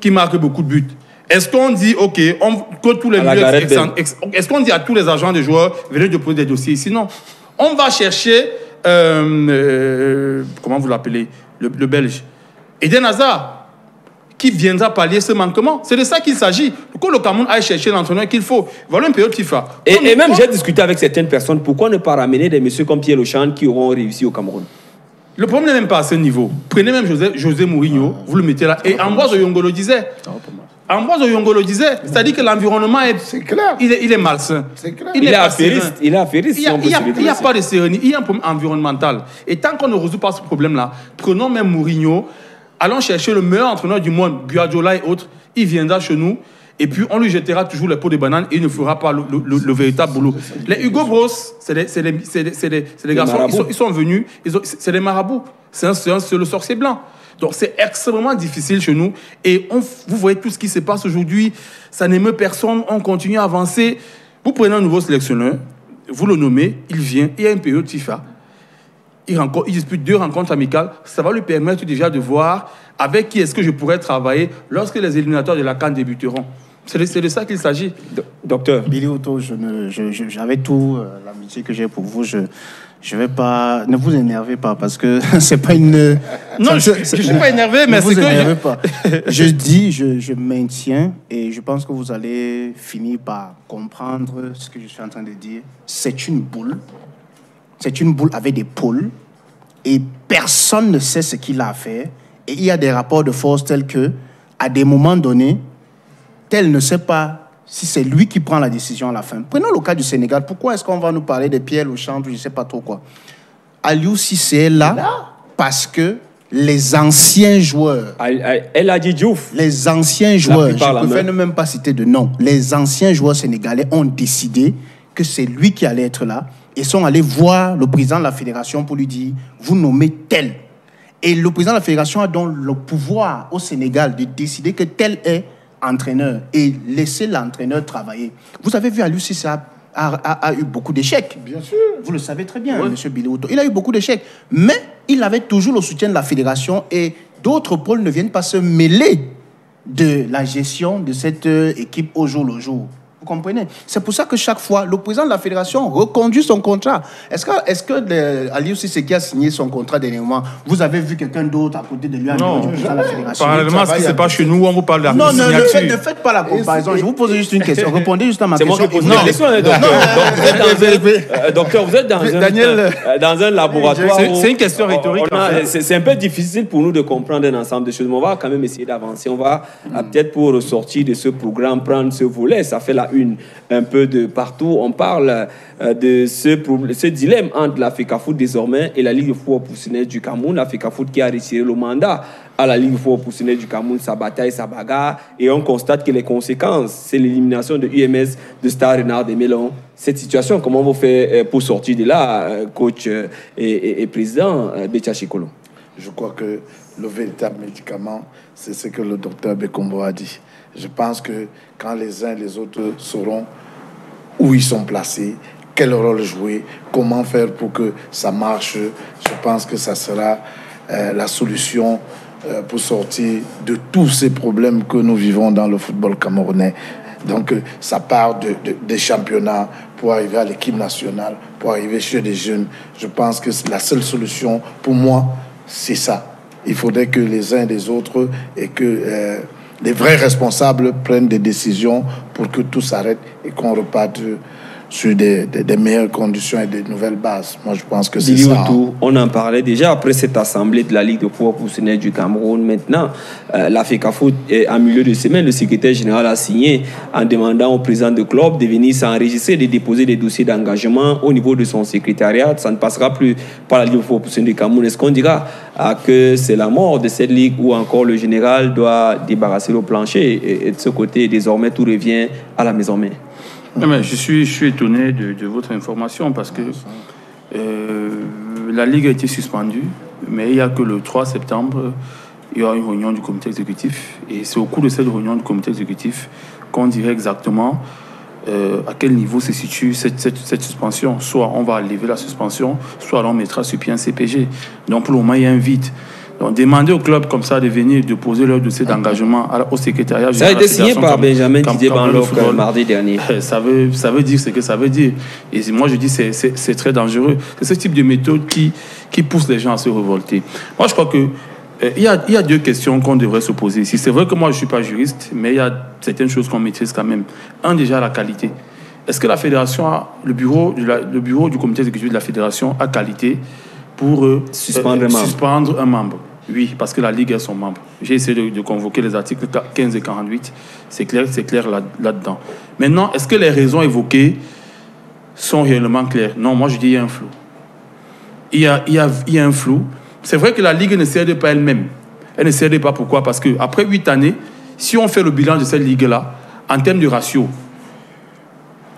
S4: qui marque beaucoup de buts, est-ce qu'on dit, ok, que tous les milieux excentrés, est-ce qu'on dit à tous les agents des joueurs, venez déposer des dossiers ici? Non. On va chercher, comment vous l'appelez, le Belge, Eden Hazard, qui viendra pallier ce manquement. C'est de ça qu'il s'agit. Que le Cameroun aille chercher l'entraîneur qu'il faut. Voilà un période FIFA.
S1: Et même, j'ai discuté avec certaines personnes, pourquoi ne pas ramener des messieurs comme Pierre Lechan qui auront réussi au Cameroun?
S4: Le problème n'est même pas à ce niveau. Prenez même José Mourinho, vous le mettez là. Et Ambroise Oyongo le disait. Ambroise Oyongo le disait. C'est-à-dire que l'environnement est... C'est clair. Il est malsain. C'est clair. Il est affairiste.
S1: Il est affairiste.
S4: Il n'y a pas de sérénité. Il y a un problème environnemental. Et tant qu'on ne résout pas ce problème-là, prenons même Mourinho, allons chercher le meilleur entraîneur du monde, Guardiola et autres, il viendra chez nous, et puis on lui jettera toujours les pots de banane et il ne fera pas le véritable boulot. Les Hugo Bros, c'est des garçons, ils sont venus, c'est des marabouts, c'est le sorcier blanc. Donc c'est extrêmement difficile chez nous, et vous voyez tout ce qui se passe aujourd'hui, ça n'émeut personne, on continue à avancer. Vous prenez un nouveau sélectionneur, vous le nommez, il vient, il y a une période FIFA. Il dispute 2 rencontres amicales. Ça va lui permettre déjà de voir avec qui est-ce que je pourrais travailler lorsque les éliminatoires de la CAN débuteront. C'est de ça qu'il s'agit.
S1: Docteur
S5: Billy Otto, j'avais tout l'amitié que j'ai pour vous. Je vais pas... Ne vous énervez pas parce que c'est pas une...
S4: Non, je ne suis pas énervé, mais c'est que...
S5: Pas. Je dis, je maintiens et je pense que vous allez finir par comprendre ce que je suis en train de dire. C'est une boule. C'est une boule avec des pôles et personne ne sait ce qu'il a à faire. Et il y a des rapports de force tels que, à des moments donnés, tel ne sait pas si c'est lui qui prend la décision à la fin. Prenons le cas du Sénégal. Pourquoi est-ce qu'on va nous parler de Pierre Lechamp, je ne sais pas trop quoi? Aliou Cissé est là parce que les anciens joueurs...
S1: Elle a dit Diouf.
S5: Les anciens joueurs, je préfère ne même pas citer de nom, les anciens joueurs sénégalais ont décidé que c'est lui qui allait être là. Ils sont allés voir le président de la fédération pour lui dire « Vous nommez tel ». Et le président de la fédération a donc le pouvoir au Sénégal de décider que tel est entraîneur et laisser l'entraîneur travailler. Vous avez vu, Aliou Cissé a eu beaucoup d'échecs.
S3: Bien sûr.
S5: Vous le savez très bien, M. Billy Otto. Il a eu beaucoup d'échecs. Mais il avait toujours le soutien de la fédération et d'autres pôles ne viennent pas se mêler de la gestion de cette équipe au jour le jour. Vous comprenez? C'est pour ça que chaque fois, le président de la fédération reconduit son contrat. Est-ce que Aliou Cissé qui a signé son contrat dernièrement, vous avez vu quelqu'un d'autre à côté de lui en
S4: non,
S5: du président de la fédération?
S4: Parallèlement à ce qui se passe chez nous, on vous parle d'argent.
S5: Non, ne faites pas la comparaison. Je vous pose juste une question. Répondez juste à ma question.
S1: C'est moi qui pose la question, docteur. Vous êtes dans un laboratoire.
S4: C'est une question rhétorique.
S1: C'est un peu difficile pour nous de comprendre un ensemble de choses, mais on va quand même essayer d'avancer. On va peut-être pour ressortir de ce programme prendre ce volet. Ça fait la une un peu de partout. On parle de ce dilemme entre la FECAFOOT désormais et la Ligue de football professionnel du Cameroun. La FECAFOOT qui a retiré le mandat à la Ligue de football professionnel du Cameroun, sa bataille, sa bagarre. Et on constate que les conséquences, c'est l'élimination de UMS, de Star Renard et Mélon. Cette situation, comment vous faites pour sortir de là, coach et président Bétia Chikolo?
S3: Je crois que le véritable médicament, c'est ce que le docteur Bekombo a dit. Je pense que quand les uns et les autres sauront où ils sont placés, quel rôle jouer, comment faire pour que ça marche, je pense que ça sera la solution pour sortir de tous ces problèmes que nous vivons dans le football camerounais. Donc, ça part des championnats pour arriver à l'équipe nationale, pour arriver chez les jeunes. Je pense que la seule solution, pour moi, c'est ça. Il faudrait que les uns et les autres et que les vrais responsables prennent des décisions pour que tout s'arrête et qu'on reparte sur des meilleures conditions et des nouvelles bases. Moi, je pense que c'est ça.
S1: On en parlait déjà après cette assemblée de la Ligue de football professionnel du Cameroun. Maintenant, la FECAFOOT, en milieu de semaine, le secrétaire général a signé en demandant au président de club de venir s'enregistrer, de déposer des dossiers d'engagement au niveau de son secrétariat. Ça ne passera plus par la Ligue de football professionnel du Cameroun. Est-ce qu'on dira que c'est la mort de cette ligue où encore le général doit débarrasser le plancher et de ce côté, désormais, tout revient à la maison mère?
S4: Non, mais je suis étonné de votre information parce que la Ligue a été suspendue, mais il n'y a que le 3 septembre, il y aura une réunion du comité exécutif. Et c'est au cours de cette réunion du comité exécutif qu'on dirait exactement à quel niveau se situe cette suspension. Soit on va lever la suspension, soit on mettra sur pied un CPG. Donc pour le moment, il y a un vide. Donc, demander au club comme ça de venir déposer leur dossier d'engagement au secrétariat.
S1: Ça a été signé par Benjamin Didier Banlok mardi dernier.
S4: Ça veut dire ce que ça veut dire. Et moi, je dis que c'est très dangereux. C'est ce type de méthode qui pousse les gens à se révolter. Moi, je crois que il y a deux questions qu'on devrait se poser ici. C'est vrai que moi, je ne suis pas juriste, mais il y a certaines choses qu'on maîtrise quand même. Un, déjà, la qualité. Est-ce que la fédération le bureau du comité exécutif de la fédération a qualité pour suspendre un membre? Oui, parce que la Ligue est son membre. J'ai essayé de convoquer les articles 15 et 48. C'est clair là-dedans. Maintenant, est-ce que les raisons évoquées sont réellement claires? Non, moi je dis qu'il y a un flou. Il y a un flou. C'est vrai que la Ligue ne cède pas elle-même. Elle ne cède pas. Pourquoi? Parce qu'après 8 années, si on fait le bilan de cette Ligue-là, en termes de ratio,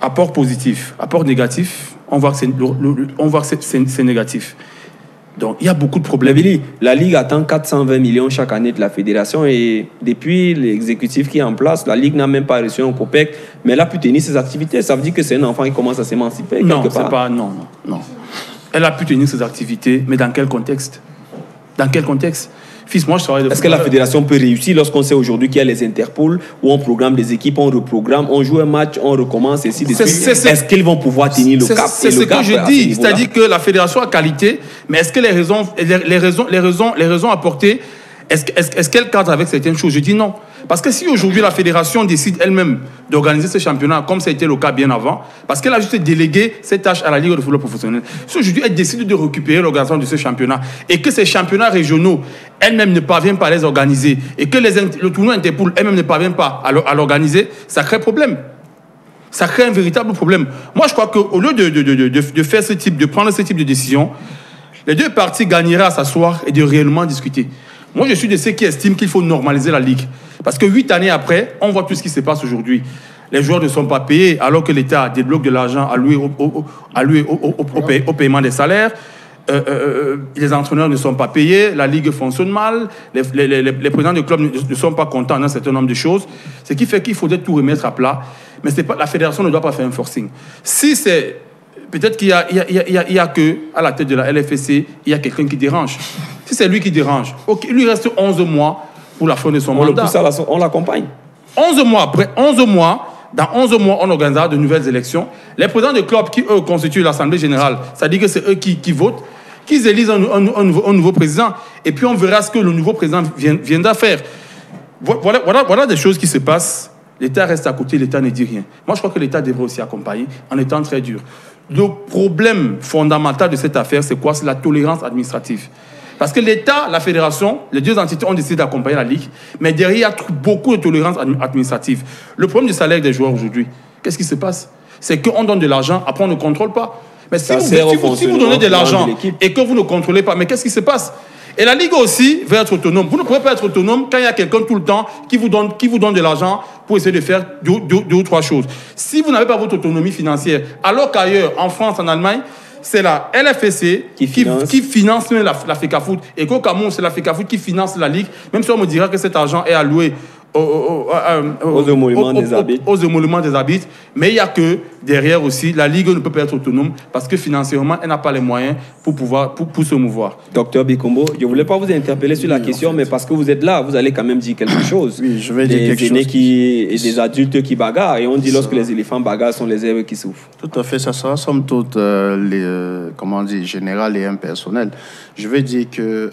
S4: apport positif, apport négatif, on voit que c'est négatif. Donc, il y a beaucoup de problèmes.
S1: La Ligue attend 420 millions chaque année de la fédération et depuis l'exécutif qui est en place, la Ligue n'a même pas reçu un COPEC, mais elle a pu tenir ses activités. Ça veut dire que c'est un enfant qui commence à s'émanciper
S4: non,
S1: quelque part.
S4: Non. Elle a pu tenir ses activités, mais dans quel contexte? Dans quel contexte? Fils, moi, je travaille de
S1: Est-ce que la fédération peut réussir lorsqu'on sait aujourd'hui qu'il y a les Interpol où on programme des équipes, on reprogramme, on joue un match, on recommence et ainsi de suite? Est-ce qu'ils vont pouvoir tenir le cap?
S4: C'est ce que je dis. C'est-à-dire que la fédération a qualité, mais est-ce que les raisons apportées, est-ce qu'elle cadre avec certaines choses? Je dis non. Parce que si aujourd'hui la fédération décide elle-même d'organiser ce championnat, comme ça a été le cas bien avant, parce qu'elle a juste délégué cette tâche à la Ligue de football professionnel, si aujourd'hui elle décide de récupérer l'organisation de ce championnat et que ces championnats régionaux, elle-même ne parvient pas à les organiser et que le tournoi Interpol elle-même ne parvient pas à l'organiser, ça crée problème. Ça crée un véritable problème. Moi, je crois qu'au lieu de prendre ce type de décision, les deux parties gagneraient à s'asseoir et de réellement discuter. Moi, je suis de ceux qui estiment qu'il faut normaliser la Ligue. Parce que 8 années après, on voit tout ce qui se passe aujourd'hui. Les joueurs ne sont pas payés alors que l'État débloque de l'argent alloué au paiement des salaires. Les entraîneurs ne sont pas payés, la Ligue fonctionne mal, les présidents de clubs ne sont pas contents d'un certain nombre de choses. Ce qui fait qu'il faudrait tout remettre à plat. Mais la fédération ne doit pas faire un forcing. Si c'est... Peut-être qu'il y a que, à la tête de la LFC, il y a quelqu'un qui dérange. Si c'est lui qui dérange, okay, il lui reste 11 mois pour la fin de son mandat.
S1: On l'accompagne.
S4: 11 mois après, dans 11 mois, on organisera de nouvelles élections. Les présidents de clubs qui, eux, constituent l'Assemblée générale, ça dit que c'est eux qui votent, qu'ils élisent un nouveau président. Et puis on verra ce que le nouveau président viendra faire. Voilà des choses qui se passent. L'État reste à côté, l'État ne dit rien. Moi, je crois que l'État devrait aussi accompagner en étant très dur. Le problème fondamental de cette affaire, c'est quoi? C'est la tolérance administrative. Parce que l'État, la fédération, les deux entités ont décidé d'accompagner la Ligue, mais derrière, il y a beaucoup de tolérance administrative. Le problème du salaire des joueurs aujourd'hui, qu'est-ce qui se passe? C'est qu'on donne de l'argent, après on ne contrôle pas. Mais si vous donnez de l'argent et que vous ne contrôlez pas, mais qu'est-ce qui se passe? Et la Ligue aussi veut être autonome. Vous ne pouvez pas être autonome quand il y a quelqu'un tout le temps qui vous donne de l'argent pour essayer de faire deux ou trois choses. Si vous n'avez pas votre autonomie financière, alors qu'ailleurs, en France, en Allemagne, c'est la LFC qui finance la FECAFOOT et qu'au Cameroun, c'est la FECAFOOT qui finance la Ligue, même si on me dira que cet argent est alloué
S1: aux émoluments des arbitres.
S4: Aux émoluments des arbitres. Mais il n'y a que derrière aussi, la Ligue ne peut pas être autonome parce que financièrement, elle n'a pas les moyens pour se mouvoir.
S1: Docteur Bikombo, je ne voulais pas vous interpeller sur la question, mais parce que vous êtes là, vous allez quand même dire quelque chose.
S5: Oui, je vais dire quelque chose.
S1: Et des adultes qui bagarrent. Et on dit lorsque les éléphants bagarrent, sont les herbes qui souffrent.
S5: Tout à fait, ça sera somme toute général et impersonnel. Je vais dire que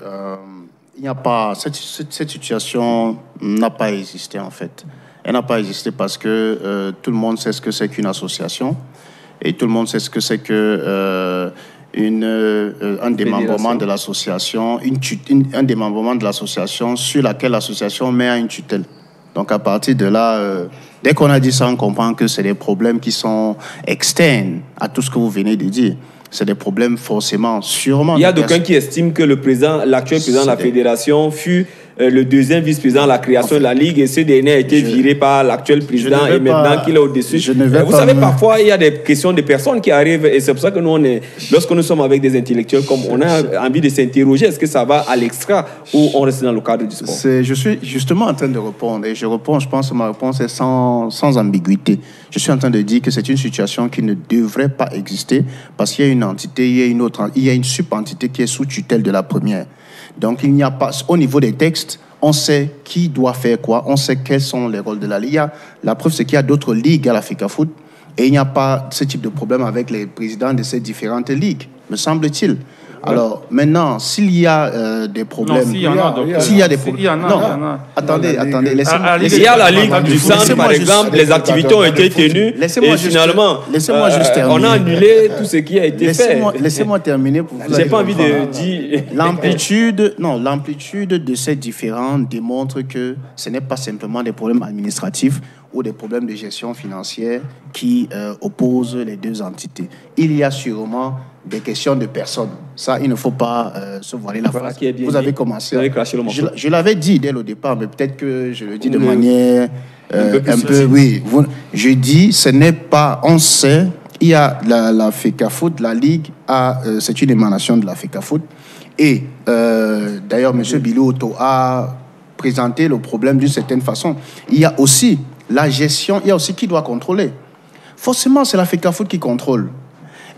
S5: il n'y a pas cette situation n'a pas existé en fait. Elle n'a pas existé parce que tout le monde sait ce que c'est qu'une association et tout le monde sait ce que c'est que un démembrement de l'association, un démembrement de l'association sur laquelle l'association met une tutelle. Donc à partir de là, dès qu'on a dit ça, on comprend que c'est des problèmes qui sont externes à tout ce que vous venez de dire. C'est des problèmes forcément, sûrement.
S1: Il y a d'aucuns qui estiment que l'actuel président de la fédération fut le deuxième vice-président à la création de la Ligue et ce dernier a été viré par l'actuel président et maintenant qu'il est au-dessus. Vous savez, parfois, il y a des questions de personnes qui arrivent et c'est pour ça que nous, lorsque nous sommes avec des intellectuels, comme on a envie de s'interroger, est-ce que ça va à l'extra ou on reste dans le cadre du sport?
S5: Je suis justement en train de répondre et je pense que ma réponse est sans ambiguïté. Je suis en train de dire que c'est une situation qui ne devrait pas exister parce qu'il y a une entité, il y a une sub-entité qui est sous tutelle de la première. Donc, il n'y a pas, au niveau des textes, on sait qui doit faire quoi, on sait quels sont les rôles de la Ligue. La preuve, c'est qu'il y a d'autres ligues à la FECAFOOT et il n'y a pas ce type de problème avec les présidents de ces différentes ligues, me semble-t-il. Alors, maintenant, s'il y a des problèmes...
S4: Non, s'il y en a,
S5: s'il y a des problèmes... Non, attendez, laissez-moi...
S1: Il y a la Ligue du Centre, par exemple, les activités ont été tenues et finalement, on a annulé tout ce qui a été fait.
S5: Laissez-moi terminer pour vous.
S1: J'ai pas envie de dire...
S5: L'amplitude de ces différends démontre que ce n'est pas simplement des problèmes administratifs ou des problèmes de gestion financière qui opposent les deux entités. Il y a sûrement des questions de personnes. Ça, il ne faut pas se voiler la face. Vous avez commencé. Je l'avais dit dès le départ, mais peut-être que je le dis de manière un peu oui. Je dis, ce n'est pas... On sait, il y a la FECAFOOT, la Ligue, c'est une émanation de la FECAFOOT. Et d'ailleurs, M. Bilou-Otto a présenté le problème d'une certaine façon. Il y a aussi la gestion, il y a aussi qui doit contrôler. Forcément, c'est la FECAFOOT qui contrôle.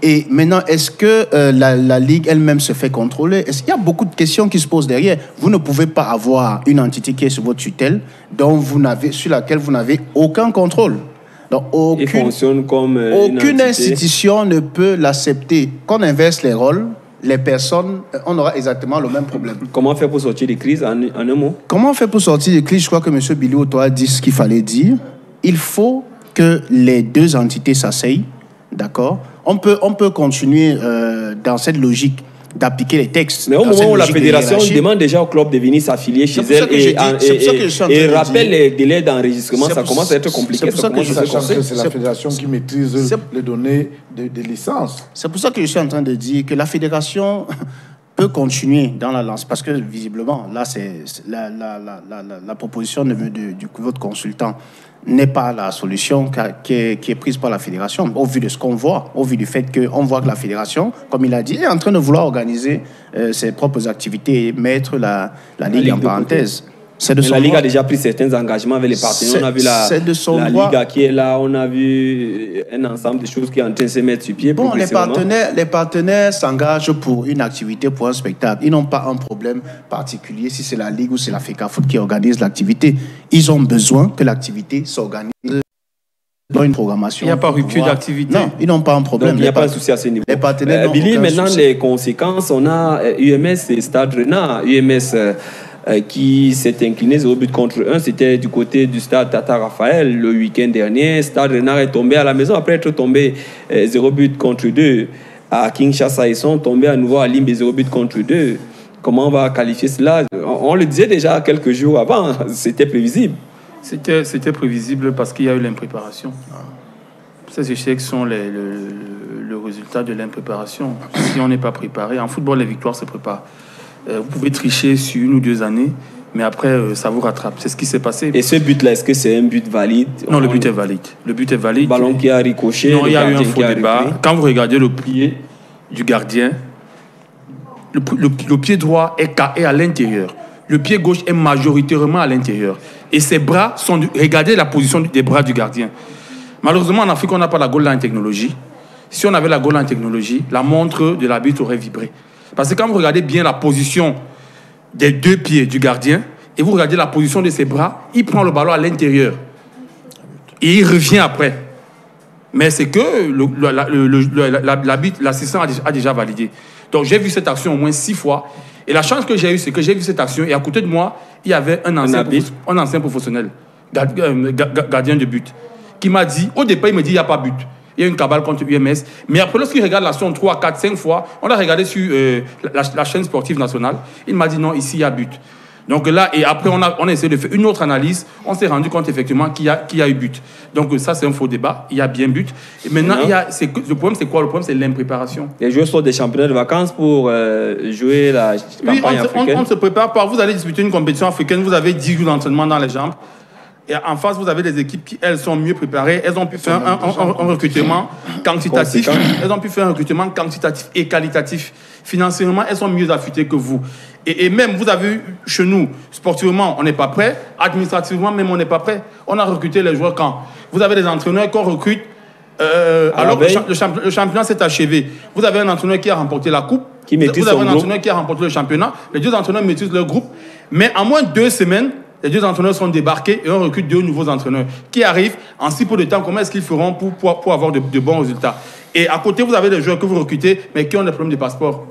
S5: Et maintenant, est-ce que la Ligue elle-même se fait contrôler? Il y a beaucoup de questions qui se posent derrière. Vous ne pouvez pas avoir une entité qui est sur votre tutelle sur laquelle vous n'avez aucun contrôle. Donc, aucune institution ne peut l'accepter. Qu'on inverse les rôles, les personnes, on aura exactement le même problème.
S1: Comment faire pour sortir des crises, en un mot?
S5: Comment faire pour sortir des crises? Je crois que M. Bilou-Otto a dit ce qu'il fallait dire. Il faut que les deux entités s'asseyent, d'accord? On peut continuer dans cette logique d'appliquer les textes.
S1: Mais au moment où la fédération demande déjà au club de venir s'affilier chez elle et rappelle les délais d'enregistrement, ça commence à être compliqué.
S3: C'est pour ça que c'est la fédération qui maîtrise les données de licence.
S5: C'est pour ça que je suis en train de dire que la fédération peut continuer dans la lance, parce que visiblement, là, c'est la proposition de votre consultant n'est pas la solution qui est prise par la fédération, au vu de ce qu'on voit, au vu du fait qu'on voit que la fédération, comme il a dit, est en train de vouloir organiser ses propres activités et mettre la Ligue en parenthèse.
S1: La Ligue a déjà pris certains engagements avec les partenaires. On a vu la Ligue qui est là, on a vu un ensemble de choses qui sont en train de se mettre sur pied.
S5: Bon, les partenaires s'engagent pour une activité, pour un spectacle. Ils n'ont pas un problème particulier si c'est la Ligue ou c'est la FECAFOOT qui organise l'activité. Ils ont besoin que l'activité s'organise dans une programmation.
S4: Il n'y a pas rupture d'activité.
S5: Non, ils n'ont pas un problème.
S1: Donc, il n'y a pas de souci à ce niveau.
S5: Les partenaires
S1: Billy, maintenant, les conséquences, on a UMS et Stade Rennais. UMS qui s'est incliné 0 but contre 1. C'était du côté du stade Tata Raphaël le week-end dernier. Stade Rennais est tombé à la maison après être tombé 0 but contre 2 à Kinshasa. Ils sont tombés à nouveau à Limbe 0 but contre 2. Comment on va qualifier cela? On le disait déjà quelques jours avant, c'était prévisible.
S4: C'était prévisible parce qu'il y a eu l'impréparation. Ces échecs sont le résultat de l'impréparation. Si on n'est pas préparé, en football, les victoires se préparent. Vous pouvez tricher sur 1 ou 2 années, mais après, ça vous rattrape. C'est ce qui s'est passé.
S1: Et ce but-là, est-ce que c'est un but valide?
S4: Non, le but est valide. Le but est valide.
S1: Ballon qui a ricoché.
S4: Non, il y a eu un faux débat. Quand vous regardez le pied du gardien, le pied droit est à l'intérieur. Le pied gauche est majoritairement à l'intérieur. Et ses bras sont... Regardez la position des bras du gardien. Malheureusement, en Afrique, on n'a pas la goal line technologie. Si on avait la goal line technologie, la montre de l'arbitre aurait vibré. Parce que quand vous regardez bien la position des 2 pieds du gardien, et vous regardez la position de ses bras, il prend le ballon à l'intérieur. Et il revient après. Mais c'est que l'assistant a déjà validé. Donc j'ai vu cette action au moins 6 fois. Et la chance que j'ai eue, c'est que j'ai vu cette action et à côté de moi, il y avait un ancien professionnel, gardien de but, qui m'a dit, au départ, il me dit, il n'y a pas but. Il y a une cabale contre UMS. Mais après, lorsqu'il regarde l'action 3, 4, 5 fois, on l'a regardé sur la chaîne sportive nationale, il m'a dit, non, ici, il y a but. Donc là, et après, on a essayé de faire une autre analyse. On s'est rendu compte effectivement qu'il y a eu but. Donc ça, c'est un faux débat. Il y a bien but. Et maintenant, le problème, c'est quoi? Le problème, c'est l'impréparation.
S1: Les joueurs sortent des championnats de vacances pour jouer la campagne africaine.
S4: On ne se prépare pas. Vous allez disputer une compétition africaine. Vous avez 10 jours d'entraînement dans les jambes. Et en face, vous avez des équipes qui, elles, sont mieux préparées. Elles ont pu faire un recrutement quantitatif. Elles ont pu faire un recrutement quantitatif et qualitatif. Financièrement, elles sont mieux affûtées que vous. Et même, vous avez vu, chez nous, sportivement, on n'est pas prêt. Administrativement, même, on n'est pas prêt. On a recruté les joueurs quand vous avez des entraîneurs qu'on recrute alors que le championnat s'est achevé. Vous avez un entraîneur qui a remporté la coupe. Vous avez un entraîneur qui a remporté le championnat. Les 2 entraîneurs maîtrisent leur groupe. Mais en moins de 2 semaines, les 2 entraîneurs sont débarqués et on recrute 2 nouveaux entraîneurs qui arrivent en si peu de temps. Comment est-ce qu'ils feront pour avoir de bons résultats? Et à côté, vous avez des joueurs que vous recrutez, mais qui ont des problèmes de passeport.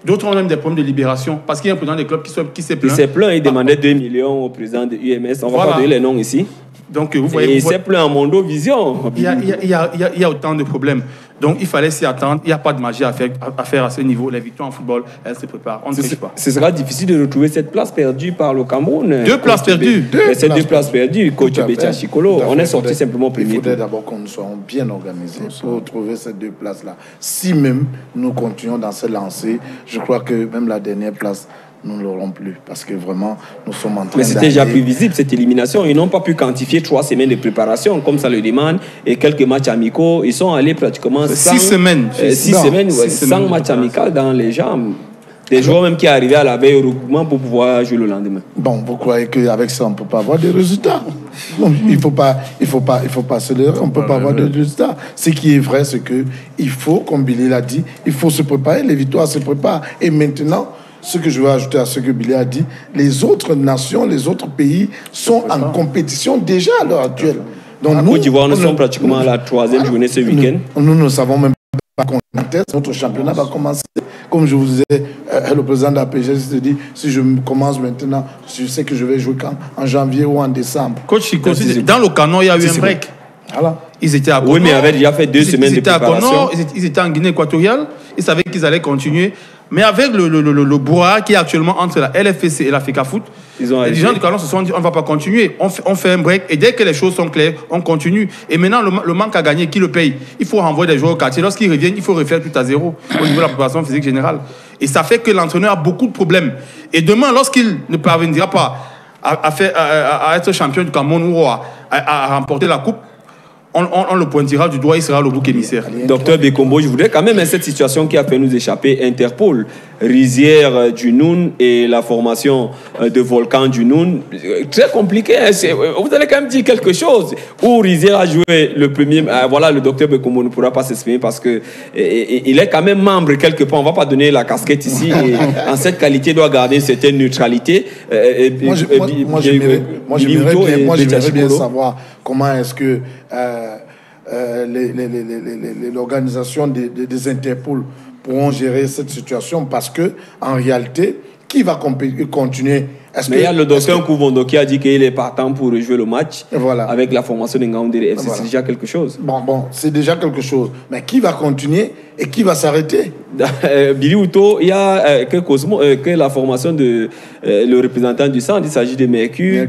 S4: D'autres ont même des problèmes de libération parce qu'il y a un président des clubs qui s'est plaint.
S1: Il s'est plaint, il demandait 2 millions au président de UMS. On va pas donner les noms ici.
S4: Donc, vous voyez,
S1: il s'est plaint en Mondo Vision.
S4: Il y a autant de problèmes. Donc, il fallait s'y attendre. Il n'y a pas de magie à faire à ce niveau. Les victoires en football, elles se préparent. On ne triche pas.
S1: Ce sera difficile de retrouver cette place perdue par le Cameroun.
S4: 2 places perdues.
S1: Ces 2 places perdues, coach Bétia Chikolo. On est sorti simplement premier.
S3: Il faudrait d'abord qu'on nous soyons bien organisés pour trouver ces 2 places-là. Si même nous continuons dans ce lancer, je crois que même la dernière place, nous ne l'aurons plus. Parce que vraiment, nous sommes en train de...
S1: Mais c'était déjà plus visible, cette élimination. Ils n'ont pas pu quantifier 3 semaines de préparation, comme ça le demande, et quelques matchs amicaux. Ils sont allés pratiquement
S4: 6 semaines.
S1: 6 semaines, 100 matchs amicaux dans les jambes. Des joueurs même qui arrivaient à la veille au regroupement pour pouvoir jouer le lendemain.
S3: Bon, vous croyez qu'avec ça, on ne peut pas avoir des résultats? Non, il ne faut pas se leurrer, on ne peut pas avoir de résultats. Ce qui est vrai, c'est qu'il faut, comme Billy l'a dit, il faut se préparer, les victoires se préparent. Et maintenant, ce que je veux ajouter à ce que Billy a dit, les autres nations, les autres pays sont en compétition déjà à l'heure actuelle.
S1: Donc, Côte d'Ivoire, nous sommes pratiquement à la 3e journée ce week-end.
S3: Nous ne savons même pas quand notre championnat va commencer. Comme je vous disais, le président de la PG se dit, si je commence maintenant, je sais que je vais jouer quand? En janvier ou en décembre.
S4: Coach Chico, dans le canon, il y a eu un break.
S3: Voilà.
S4: Ils étaient à Conon.
S1: Oui, mais ils avaient déjà fait 2 semaines de préparation.
S4: Ils étaient en Guinée équatoriale. Ils savaient qu'ils allaient continuer. Mais avec le brouhaha qui est actuellement entre la LFPC et la FECAFOOT, les gens du Canon se sont dit on ne va pas continuer. On fait un break et dès que les choses sont claires, on continue. Et maintenant, le manque à gagner, qui le paye? Il faut renvoyer des joueurs au quartier. Lorsqu'ils reviennent, il faut refaire tout à zéro au niveau de la préparation physique générale. Et ça fait que l'entraîneur a beaucoup de problèmes. Et demain, lorsqu'il ne parviendra pas à être champion du Cameroun ou à remporter la coupe, on le pointira du doigt, il sera le bouc émissaire.
S1: Docteur Bekombo, je voudrais quand même, cette situation qui a fait nous échapper, Interpol, Rizière du Noun et la formation de Volcan du Noun, très compliqué. Vous allez quand même dire quelque chose. Où Rizière a joué le premier, voilà, le docteur Bekombo ne pourra pas s'exprimer parce que il est quand même membre quelque part. On ne va pas donner la casquette ici. Et en cette qualité, il doit garder une certaine neutralité.
S3: Moi, j'aimerais bien savoir comment est-ce que l'organisation des Interpol pourront gérer cette situation parce que en réalité, qui va continuer?
S1: Mais il y a le docteur Kouvondo qui a dit qu'il est partant pour rejouer le match avec la formation d'Ngaoundéré FC. C'est déjà quelque chose.
S3: Bon, c'est déjà quelque chose. Mais qui va continuer et qui va s'arrêter?
S1: Billy Outo, il y a que la formation de le représentant du centre, il s'agit de Mercure.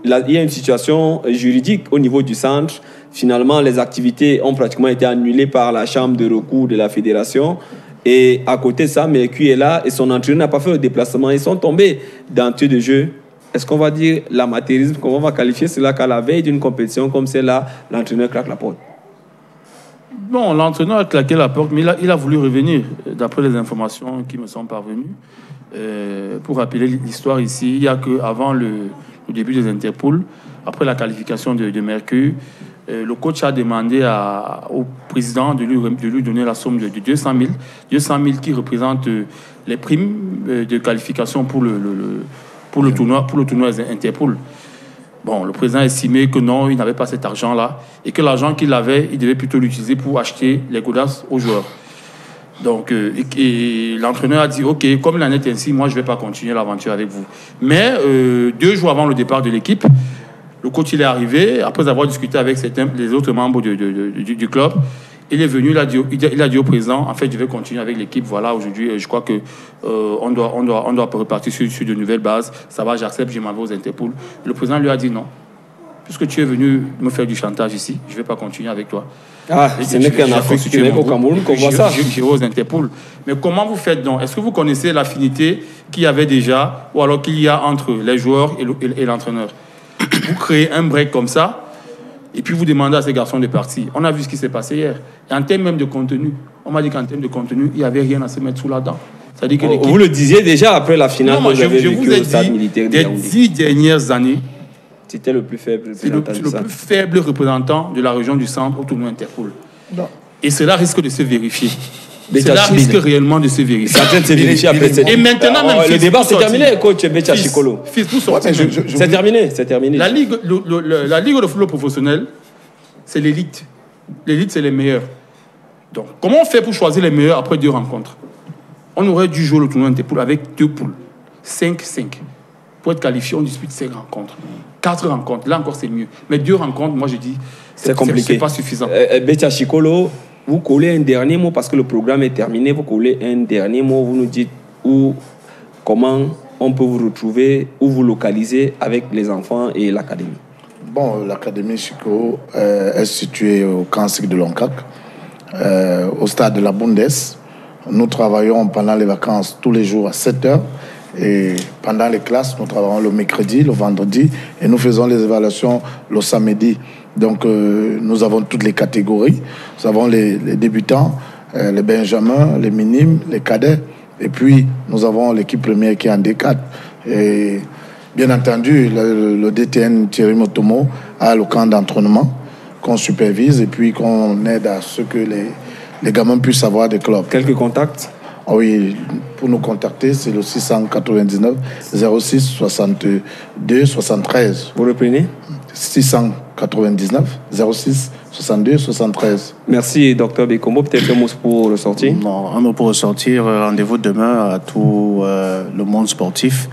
S1: Il y a une situation juridique au niveau du centre. Finalement, les activités ont pratiquement été annulées par la chambre de recours de la fédération. Et à côté de ça, Mercure est là et son entraîneur n'a pas fait le déplacement. Ils sont tombés dans le de jeu. Est-ce qu'on va dire l'amateurisme, comment on va qualifier cela qu'à la veille d'une compétition comme celle-là, l'entraîneur claque la porte?
S4: Bon, l'entraîneur a claqué la porte, mais il a voulu revenir, d'après les informations qui me sont parvenues. Pour rappeler l'histoire ici, il y a qu'avant le début des Interpol, après la qualification de Mercure, le coach a demandé au président de lui donner la somme de 200 000. 200 000 qui représente les primes de qualification pour le tournoi Interpol. Bon, le président a estimé que non, il n'avait pas cet argent-là et que l'argent qu'il avait, il devait plutôt l'utiliser pour acheter les godasses aux joueurs. Donc, l'entraîneur a dit, OK, comme il en est ainsi, moi, je ne vais pas continuer l'aventure avec vous. Mais 2 jours avant le départ de l'équipe, le coach il est arrivé, après avoir discuté avec les autres membres du club. Il est venu, il a dit au président, en fait, je vais continuer avec l'équipe. Voilà, aujourd'hui, je crois qu'on doit repartir sur de nouvelles bases. Ça va, j'accepte, je m'en vais aux Interpol. Le président lui a dit non. Puisque tu es venu me faire du chantage ici, je ne vais pas continuer avec toi.
S1: Ah, ce n'est qu'en Afrique, ce n'est qu'au Cameroun qu'on voit ça.
S4: Je vais aux Interpol. Mais comment vous faites donc? Est-ce que vous connaissez l'affinité qu'il y avait déjà, ou alors qu'il y a entre les joueurs et l'entraîneur? Vous créez un break comme ça, et puis vous demandez à ces garçons de partir. On a vu ce qui s'est passé hier. Et en termes même de contenu, on m'a dit qu'en termes de contenu, il n'y avait rien à se mettre sous la dent. C'est-à-dire que
S1: vous le disiez déjà après la finale.
S4: Non, je vous ai dit, des 10 dernières années,
S1: c'était le plus faible représentant.
S4: C'est le plus faible représentant de la région du centre au tournoi Interpol. Non. Et cela risque de se vérifier. Cela risque réellement de se vérifier.
S1: C'est en train de se vérifier après cette...
S4: Et maintenant, même
S1: le débat c'est terminé, coach Betia Chikolo. C'est terminé, c'est terminé.
S4: La ligue de football professionnel, c'est l'élite. L'élite, c'est les meilleurs. Donc, comment on fait pour choisir les meilleurs après 2 rencontres? On aurait dû jouer le tournoi Interpol avec 2 poules. 5-5. Pour être qualifié, on dispute 5 rencontres. 4 rencontres, là encore c'est mieux. Mais 2 rencontres, moi je dis,
S1: c'est compliqué.
S4: C'est pas suffisant.
S1: Betia Chikolo, vous collez un dernier mot parce que le programme est terminé. Vous collez un dernier mot, vous nous dites comment on peut vous retrouver, où vous localiser avec les enfants et l'académie.
S3: Bon, l'académie Chico est située au camp de Loncac, au stade de la Bundes. Nous travaillons pendant les vacances tous les jours à 7h. Et pendant les classes, nous travaillons le mercredi, le vendredi, et nous faisons les évaluations le samedi. Donc, nous avons toutes les catégories. Nous avons les débutants, les benjamins, les minimes, les cadets. Et puis, nous avons l'équipe première qui est en D4. Et bien entendu, le DTN Thierry Motomo a le camp d'entraînement qu'on supervise et puis qu'on aide à ce que les gamins puissent avoir des clubs.
S1: Quelques contacts?
S3: Oui, pour nous contacter, c'est le 699 06 62 73.
S1: Vous reprenez?
S3: 699 06 62 73.
S1: Merci, Dr Bekombo. Peut-être un mot pour ressortir?
S5: Non, un mot pour ressortir. Rendez-vous demain à tout le monde sportif.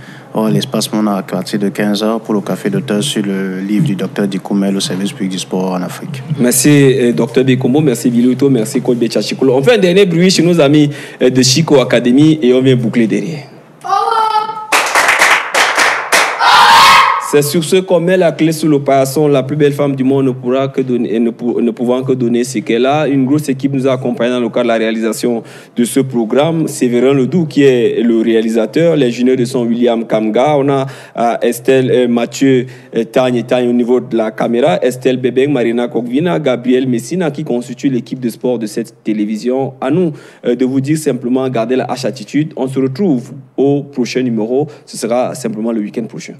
S5: L'espace Mona à partir de 15h pour le café d'auteur sur le livre du Dr Dikoumel au service public du sport en Afrique.
S1: Merci Dr Bekombo, merci Biluto, merci Coach Betia Chikolo. On fait un dernier bruit chez nos amis de Chico Academy et on vient boucler derrière. C'est sur ce qu'on met la clé sous le paillasson. La plus belle femme du monde ne pourra que donner, ne pouvant que donner ce qu'elle a. Une grosse équipe nous a accompagnés dans le cadre de la réalisation de ce programme. Séverin Ledoux qui est le réalisateur. Les juniors de son William Kamga. On a Estelle Mathieu Tagne au niveau de la caméra. Estelle Bebeng, Marina Kokvina, Gabriel Messina qui constitue l'équipe de sport de cette télévision. À nous de vous dire simplement gardez la H-attitude. On se retrouve au prochain numéro. Ce sera simplement le week-end prochain.